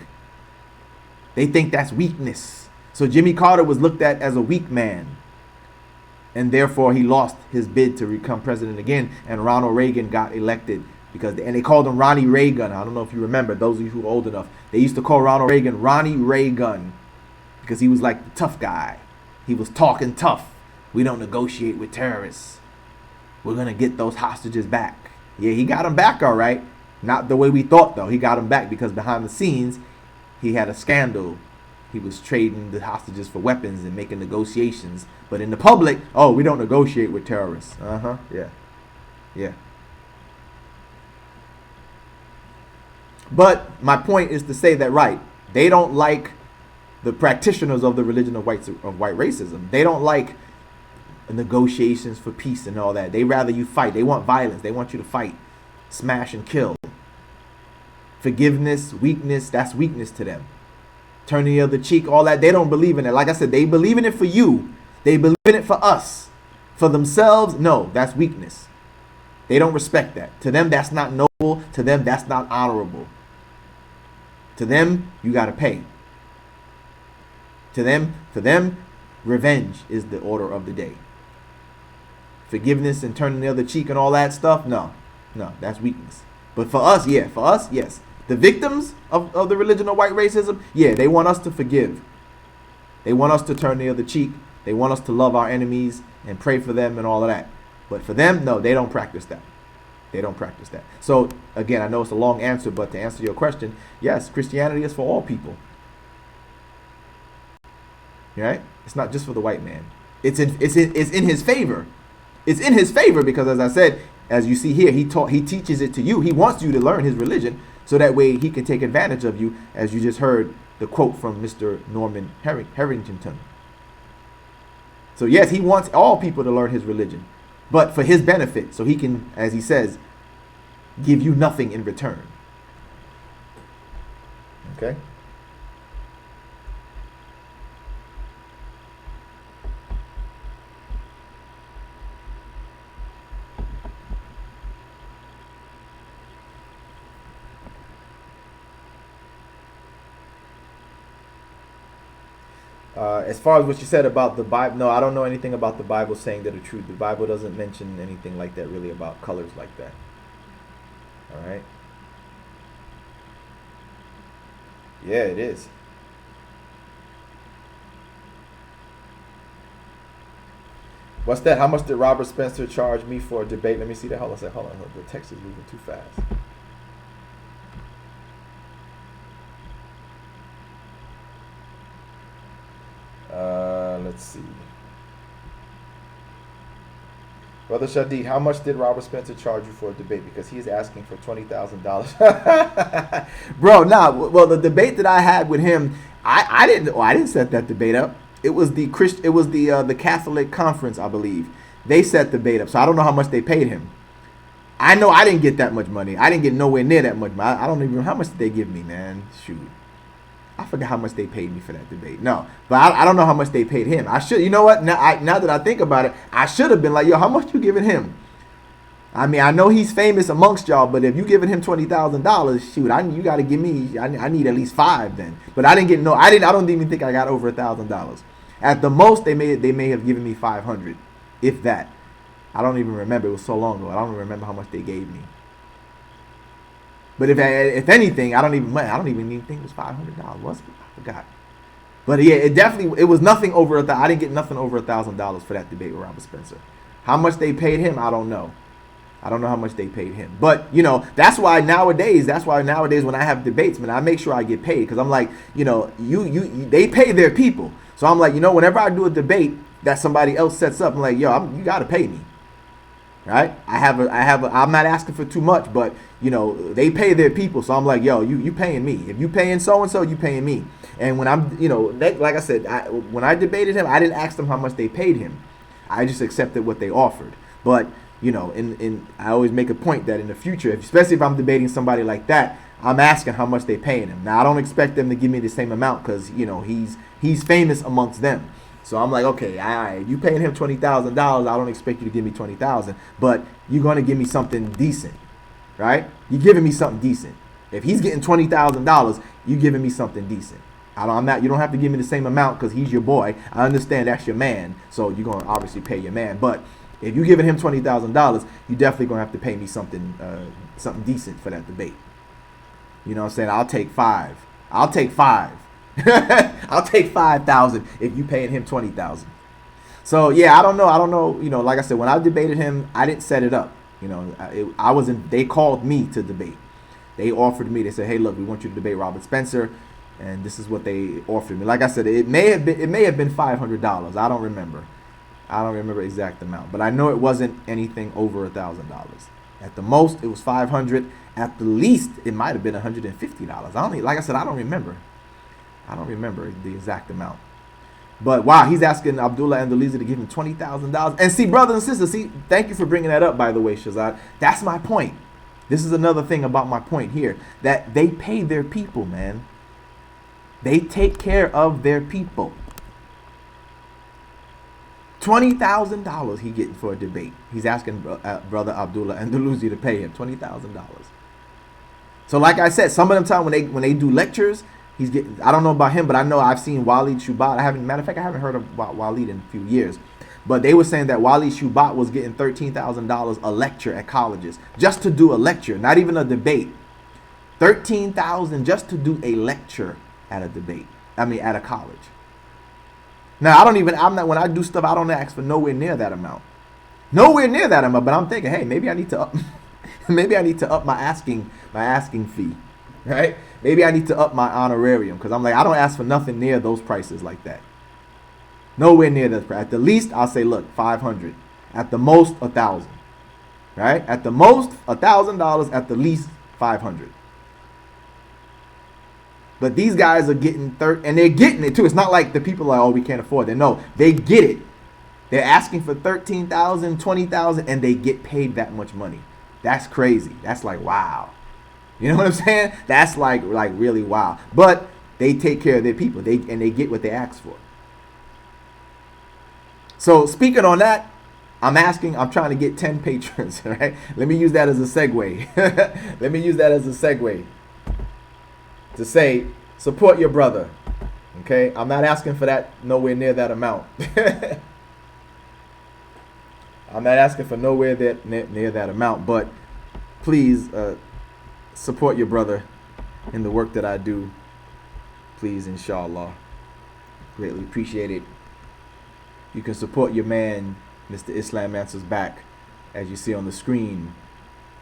They think that's weakness. So Jimmy Carter was looked at as a weak man. And therefore he lost his bid to become president again. And Ronald Reagan got elected and they called him Ronnie Reagan. I don't know if you remember, those of you who are old enough. They used to call Ronald Reagan Ronnie Reagan because he was like the tough guy. He was talking tough. We don't negotiate with terrorists. We're going to get those hostages back. Yeah, he got them back all right. Not the way we thought, though. He got them back because behind the scenes, he had a scandal. He was trading the hostages for weapons and making negotiations. But in the public, oh, we don't negotiate with terrorists. Yeah. Yeah. But my point is to say that, right, they don't like the practitioners of the religion of white racism. They don't like negotiations for peace and all that. They rather you fight. They want violence. They want you to fight, smash and kill. Forgiveness, weakness, that's weakness to them. Turning the other cheek, all that. They don't believe in it. Like I said, they believe in it for you. They believe in it for us. For themselves, no, that's weakness. They don't respect that. To them, that's not noble. To them, that's not honorable. To them, you got to pay. For them, revenge is the order of the day. Forgiveness and turning the other cheek and all that stuff, no, that's weakness. But for us, yes. The victims of the religion of white racism, yeah, they want us to forgive. They want us to turn the other cheek. They want us to love our enemies and pray for them and all of that. But for them, no, they don't practice that. They don't practice that. So, again, I know it's a long answer, but to answer your question, yes, Christianity is for all people. Right? It's not just for the white man. It's in his favor. It's in his favor because, as I said, as you see here, he teaches it to you. He wants you to learn his religion so that way he can take advantage of you, as you just heard the quote from Mr. Norman Harrington. So yes, he wants all people to learn his religion, but for his benefit, so he can, as he says, give you nothing in return. Okay? As far as what you said about the Bible, no, I don't know anything about the Bible saying that are true. The Bible doesn't mention anything like that really about colors like that. All right. Yeah, it is. What's that? How much did Robert Spencer charge me for a debate? Let me see that. Hold on. The text is moving too fast. Let's see. Brother Shadid, how much did Robert Spencer charge you for a debate? Because he's asking for $20,000. Bro, nah. Well, the debate that I had with him, I didn't set that debate up. It was the Catholic Conference, I believe. They set the debate up. So I don't know how much they paid him. I know I didn't get that much money. I didn't get nowhere near that much money. I don't even know how much did they give me, man. Shoot. I forgot how much they paid me for that debate. No, but I don't know how much they paid him. I should, you know what? Now that I think about it, I should have been like, yo, how much you giving him? I mean, I know he's famous amongst y'all, but if you giving him $20,000, shoot, you got to give me. I need at least $5,000 then. But I didn't get no. I don't even think I got over $1,000. At the most, they may have given me $500, if that. I don't even remember. It was so long ago. I don't even remember how much they gave me. But if anything, I don't even think it was $500. Was it? I forgot. But yeah, it was nothing over I didn't get nothing over $1,000 for that debate with Robert Spencer. How much they paid him, I don't know. I don't know how much they paid him. But that's why nowadays when I have debates, man, I make sure I get paid because I'm like, they pay their people. So I'm like, whenever I do a debate that somebody else sets up, I'm like, yo, you got to pay me. right? I'm not asking for too much, but you know, they pay their people. So I'm like, yo, you paying me. If you paying so-and-so, you paying me. And when I'm, you know, like I said, when I debated him, I didn't ask them how much they paid him. I just accepted what they offered. But, you know, I always make a point that in the future, especially if I'm debating somebody like that, I'm asking how much they paying him. Now, I don't expect them to give me the same amount because, you know, he's famous amongst them. So I'm like, okay, all right, you paying him $20,000. I don't expect you to give me $20,000, but you're going to give me something decent, right? You're giving me something decent. If he's getting $20,000, you're giving me something decent. You don't have to give me the same amount because he's your boy. I understand that's your man, so you're going to obviously pay your man. But if you're giving him $20,000, you're definitely going to have to pay me something decent for that debate. You know what I'm saying? I'll take five. I'll take 5,000 if you paying him 20,000. So yeah, I don't know. You know, like I said, when I debated him, I didn't set it up. You know, they called me to debate. They offered me. They said, hey, look, we want you to debate Robert Spencer. And this is what they offered me. Like I said, it may have been $500. I don't remember exact amount, but I know it wasn't anything over $1,000. At the most, it was $500. At the least, it might have been $150. Like I said, I don't remember the exact amount. But wow, he's asking Abdullah Andalizi to give him $20,000. And see, brothers and sisters, thank you for bringing that up, by the way, Shazad. That's my point. This is another thing about my point here, that they pay their people, man. They take care of their people. $20,000 he getting for a debate. He's asking brother Abdullah Andalizi to pay him $20,000. So like I said, some of them time when they do lectures, he's getting. I don't know about him, but I know I've seen Waleed Shoebat. Matter of fact, I haven't heard about Waleed in a few years. But they were saying that Waleed Shoebat was getting $13,000 a lecture at colleges just to do a lecture, not even a debate. $13,000 just to do a lecture at a debate. At a college. Now when I do stuff, I don't ask for nowhere near that amount. Nowhere near that amount, but I'm thinking, hey, maybe I need to up my asking fee. Right? Maybe I need to up my honorarium because I'm like, I don't ask for nothing near those prices like that. Nowhere near that price. At the least, I'll say, look, $500. At the most, $1,000. Right? At the most, $1,000. At the least, $500. But these guys are getting and they're getting it too. It's not like the people are, oh, we can't afford it. No, they get it. They're asking for $13,000, $20,000, and they get paid that much money. That's crazy. That's like, wow. You know what I'm saying? That's like really wow. But they take care of their people. They get what they ask for. So speaking on that, I'm trying to get 10 patrons, right? Let me use that as a segue. To say, support your brother. Okay? I'm not asking for that nowhere near that amount. I'm not asking for nowhere near that amount, but please support your brother in the work that I do. Please, inshallah. Greatly appreciate it. You can support your man, Mr. Islam Answers Back, as you see on the screen.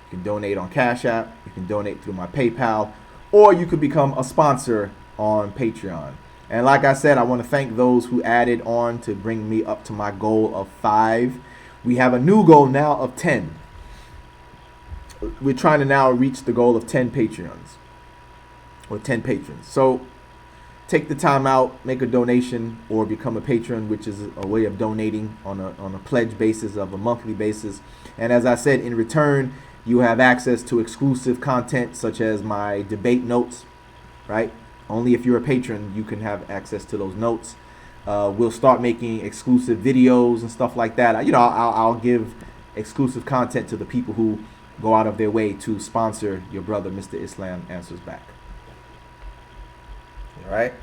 You can donate on Cash App. You can donate through my PayPal. Or you could become a sponsor on Patreon. And like I said, I want to thank those who added on to bring me up to my goal of 5. We have a new goal now of 10. We're trying to now reach the goal of 10 Patreons. Or 10 patrons. So take the time out, make a donation, or become a patron, which is a way of donating on a pledge basis of a monthly basis. And as I said, in return, you have access to exclusive content such as my debate notes, right? Only if you're a patron, you can have access to those notes. We'll start making exclusive videos and stuff like that. You know, I'll give exclusive content to the people who go out of their way to sponsor your brother, Mr. Islam Answers Back. All right?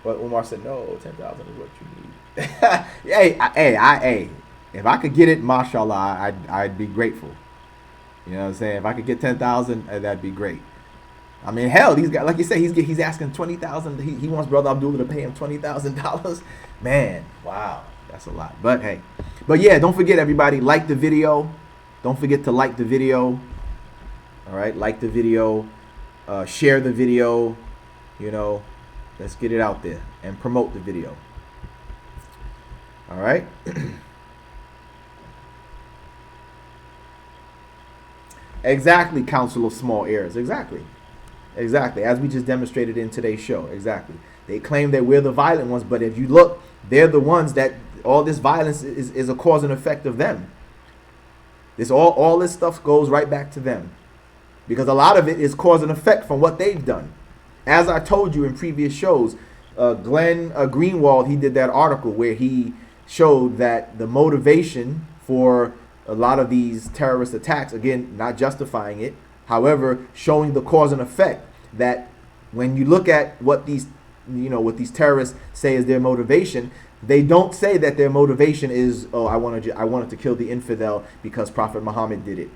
But Umar said, no, 10,000 is what you need. Hey, if I could get it, mashallah, I'd be grateful. You know what I'm saying? If I could get 10,000, that'd be great. I mean, hell, these guys, like you said, he's asking 20,000. He wants Brother Abdullah to pay him $20,000. Man, wow, that's a lot. But hey, yeah, don't forget, everybody, like the video. Don't forget to like the video. All right, like the video, share the video. You know, let's get it out there and promote the video. All right. Exactly, Council of Small Errors. Exactly. Exactly. As we just demonstrated in today's show. Exactly. They claim that we're the violent ones, but if you look, they're the ones that all this violence is a cause and effect of them. All this stuff goes right back to them. Because a lot of it is cause and effect from what they've done. As I told you in previous shows, Glenn Greenwald, he did that article where he showed that the motivation for a lot of these terrorist attacks, again, not justifying it, however, showing the cause and effect, that when you look at what these terrorists say is their motivation, they don't say that their motivation is, oh, I wanted to kill the infidel because Prophet Muhammad did it.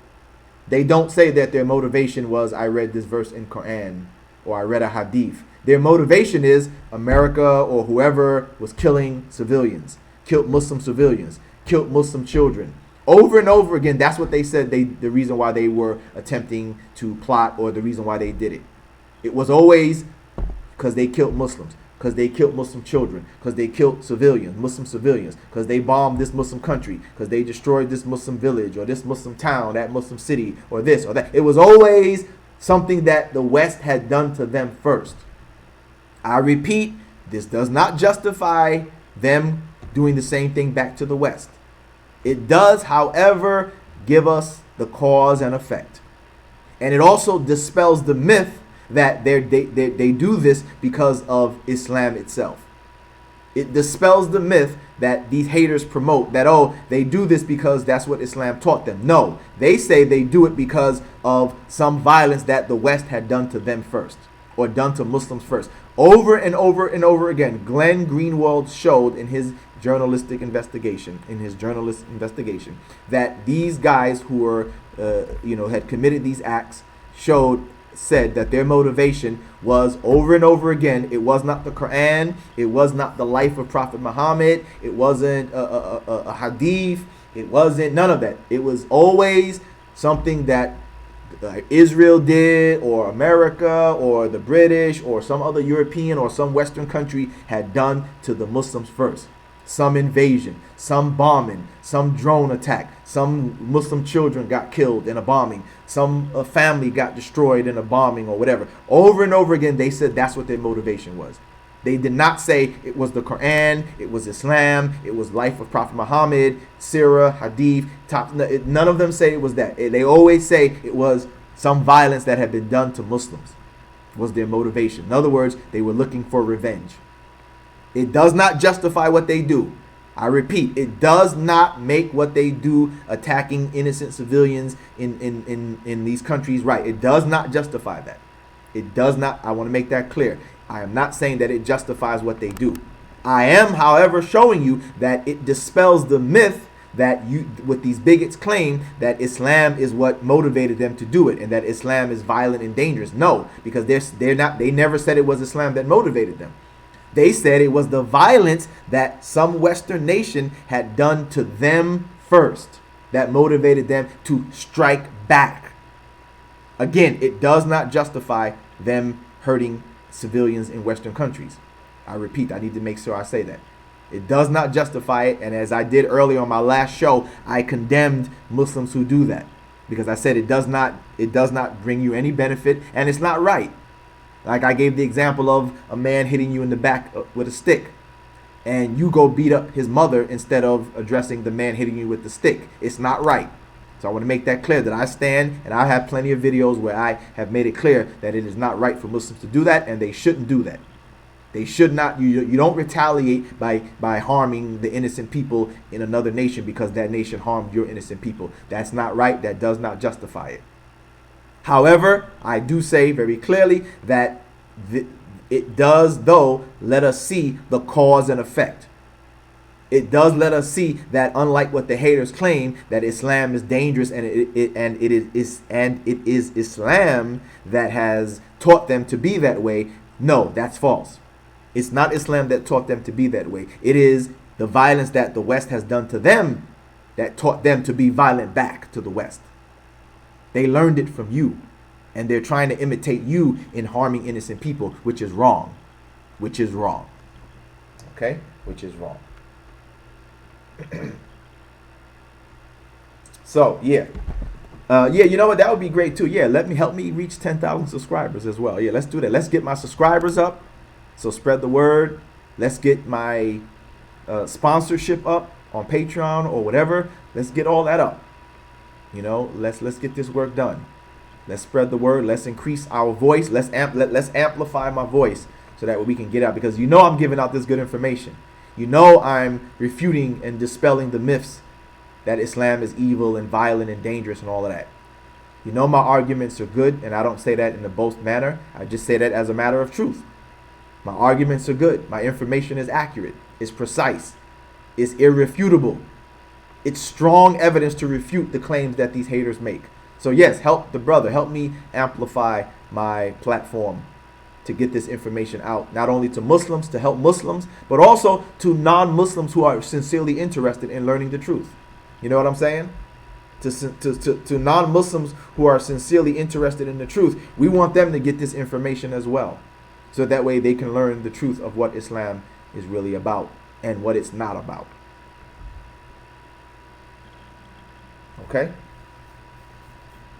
They don't say that their motivation was, I read this verse in Quran or I read a hadith. Their motivation is America or whoever was killing civilians, killed Muslim civilians, killed Muslim children. Over and over again, that's what they said the reason why they were attempting to plot, or the reason why they did it. It was always because they killed Muslims, because they killed Muslim children, because they killed civilians, Muslim civilians, because they bombed this Muslim country, because they destroyed this Muslim village or this Muslim town, that Muslim city, or this or that. It was always something that the West had done to them first. I repeat, this does not justify them doing the same thing back to the West. It does, however, give us the cause and effect. And it also dispels the myth that they do this because of Islam itself. It dispels the myth that these haters promote, that, oh, they do this because that's what Islam taught them. No, they say they do it because of some violence that the West had done to them first, or done to Muslims first. Over and over and over again, Glenn Greenwald showed in his journalist investigation, that these guys who were, had committed these acts, said that their motivation was, over and over again, it was not the Quran, it was not the life of Prophet Muhammad, it wasn't a hadith, it wasn't none of that. It was always something that Israel did, or America, or the British, or some other European or some Western country had done to the Muslims first. Some invasion, some bombing, some drone attack, some Muslim children got killed in a bombing, some family got destroyed in a bombing or whatever. Over and over again, they said that's what their motivation was. They did not say it was the Quran, it was Islam, it was life of Prophet Muhammad, Sirah, Hadith. None of them say it was that. They always say it was some violence that had been done to Muslims was their motivation. In other words, they were looking for revenge. It does not justify what they do. I repeat, it does not make what they do, attacking innocent civilians in these countries, right. It does not justify that. It does not. I want to make that clear. I am not saying that it justifies what they do. I am, however, showing you that it dispels the myth that what these bigots claim, that Islam is what motivated them to do it, and that Islam is violent and dangerous. No, because they never said it was Islam that motivated them. They said it was the violence that some Western nation had done to them first that motivated them to strike back. Again, it does not justify them hurting civilians in Western countries. I repeat, I need to make sure I say that. It does not justify it, and as I did earlier on my last show, I condemned Muslims who do that, because I said it does not bring you any benefit, and it's not right. Like I gave the example of a man hitting you in the back with a stick, and you go beat up his mother instead of addressing the man hitting you with the stick. It's not right. So I want to make that clear, that I stand, and I have plenty of videos where I have made it clear that it is not right for Muslims to do that, and they shouldn't do that. They should not. You don't retaliate by harming the innocent people in another nation because that nation harmed your innocent people. That's not right. That does not justify it. However, I do say very clearly that it does, though, let us see the cause and effect. It does let us see that, unlike what the haters claim, that Islam is dangerous and it is Islam that has taught them to be that way. No, that's false. It's not Islam that taught them to be that way. It is the violence that the West has done to them that taught them to be violent back to the West. They learned it from you, and they're trying to imitate you in harming innocent people, which is wrong. Which is wrong. Okay? Which is wrong. So, yeah. Yeah, you know what? That would be great too. Yeah, help me reach 10,000 subscribers as well. Yeah, let's do that. Let's get my subscribers up. So spread the word. Let's get my sponsorship up on Patreon or whatever. Let's get all that up. You know, let's get this work done. Let's spread the word. Let's increase our voice. Let's amplify my voice so that way we can get out. Because you know I'm giving out this good information. You know I'm refuting and dispelling the myths that Islam is evil and violent and dangerous and all of that. You know my arguments are good, and I don't say that in a boast manner. I just say that as a matter of truth. My arguments are good. My information is accurate. It's precise. It's irrefutable. It's strong evidence to refute the claims that these haters make. So yes, help the brother. Help me amplify my platform to get this information out, not only to Muslims, to help Muslims, but also to non-Muslims who are sincerely interested in learning the truth. You know what I'm saying? To non-Muslims who are sincerely interested in the truth, we want them to get this information as well. So that way they can learn the truth of what Islam is really about and what it's not about. Okay?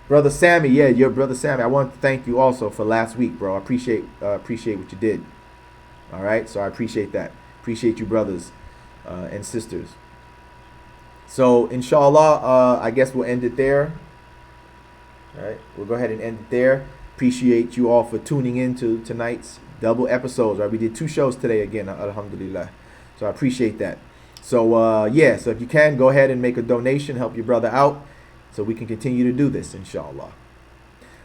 Brother Sammy, yeah, your brother Sammy, I want to thank you also for last week, bro. I appreciate what you did. All right? So I appreciate that. Appreciate you, brothers and sisters. So, inshallah, I guess we'll end it there. All right, we'll go ahead and end it there. Appreciate you all for tuning in to tonight's double episodes. Right, we did 2 shows today again, alhamdulillah. So I appreciate that. So, yeah, so if you can, go ahead and make a donation, help your brother out, so we can continue to do this, inshallah.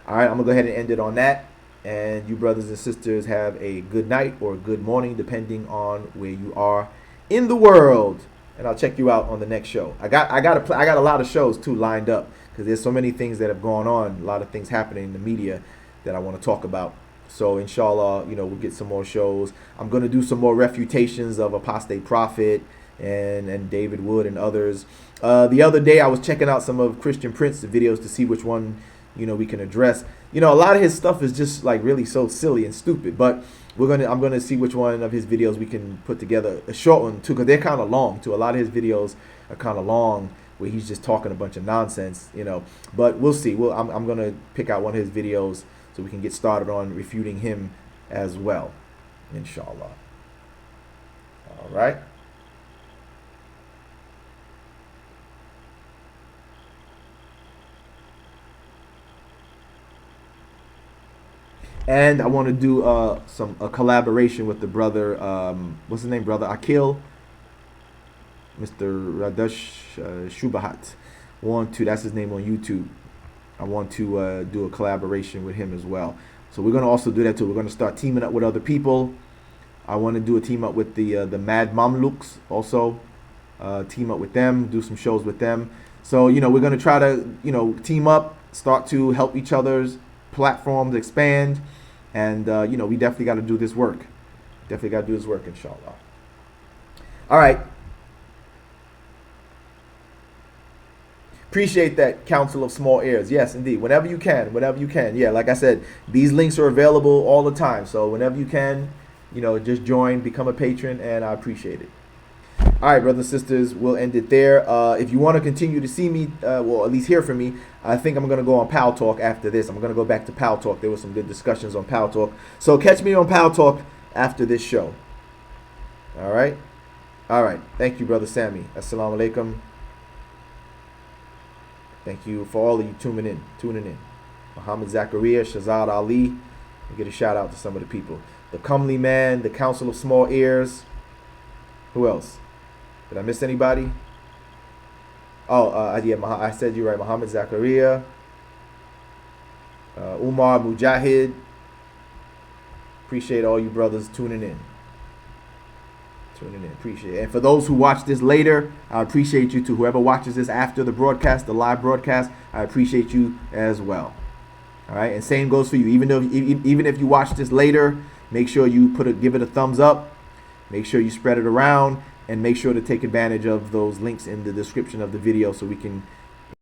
All right, I'm going to go ahead and end it on that. And you brothers and sisters have a good night or a good morning, depending on where you are in the world. And I'll check you out on the next show. I got a lot of shows too lined up because there's so many things that have gone on, a lot of things happening in the media that I want to talk about. So inshallah, you know, we'll get some more shows. I'm going to do some more refutations of Apostate Prophet and David Wood and others. The other day I was checking out some of Christian Prince's videos to see which one, you know, we can address. You know, a lot of his stuff is just like really so silly and stupid, but I'm gonna see which one of his videos we can put together, a short one too, because they're kind of long too. A lot of his videos are kind of long, where he's just talking a bunch of nonsense, you know. But we'll see. I'm gonna pick out one of his videos so we can get started on refuting him as well, inshallah. All right. And I want to do a collaboration with the brother, what's his name, brother Akil, Mr. Radesh Shubahat. That's his name on YouTube. I want to do a collaboration with him as well. So we're going to also do that too. We're going to start teaming up with other people. I want to do a team up with the Mad Mamluks also. Team up with them, do some shows with them. So, you know, we're going to try to, you know, team up, start to help each other's platforms expand. And, you know, we definitely got to do this work. Definitely got to do this work, inshallah. All right. Appreciate that, Council of Small Heirs. Yes, indeed. Whenever you can. Yeah, like I said, these links are available all the time. So whenever you can, you know, just join, become a patron, and I appreciate it. All right, brothers and sisters, we'll end it there. If you want to continue to see me, well, at least hear from me, I think I'm going to go on Pal Talk after this. I'm going to go back to Pal Talk. There were some good discussions on Pal Talk. So catch me on Pal Talk after this show. All right? All right. Thank you, Brother Sammy. Assalamu alaikum. Thank you for all of you tuning in. Muhammad Zakaria, Shazad Ali. I'll get a shout out to some of the people. The Comely Man, the Council of Small Heirs. Who else? Did I miss anybody? Oh, yeah, I said you're right. Muhammad Zakaria, Umar Mujahid. Appreciate all you brothers tuning in. Appreciate it. And for those who watch this later, I appreciate you too. Whoever watches this after the broadcast, the live broadcast, I appreciate you as well. All right, and same goes for you. Even if you watch this later, make sure you give it a thumbs up. Make sure you spread it around. And make sure to take advantage of those links in the description of the video so we can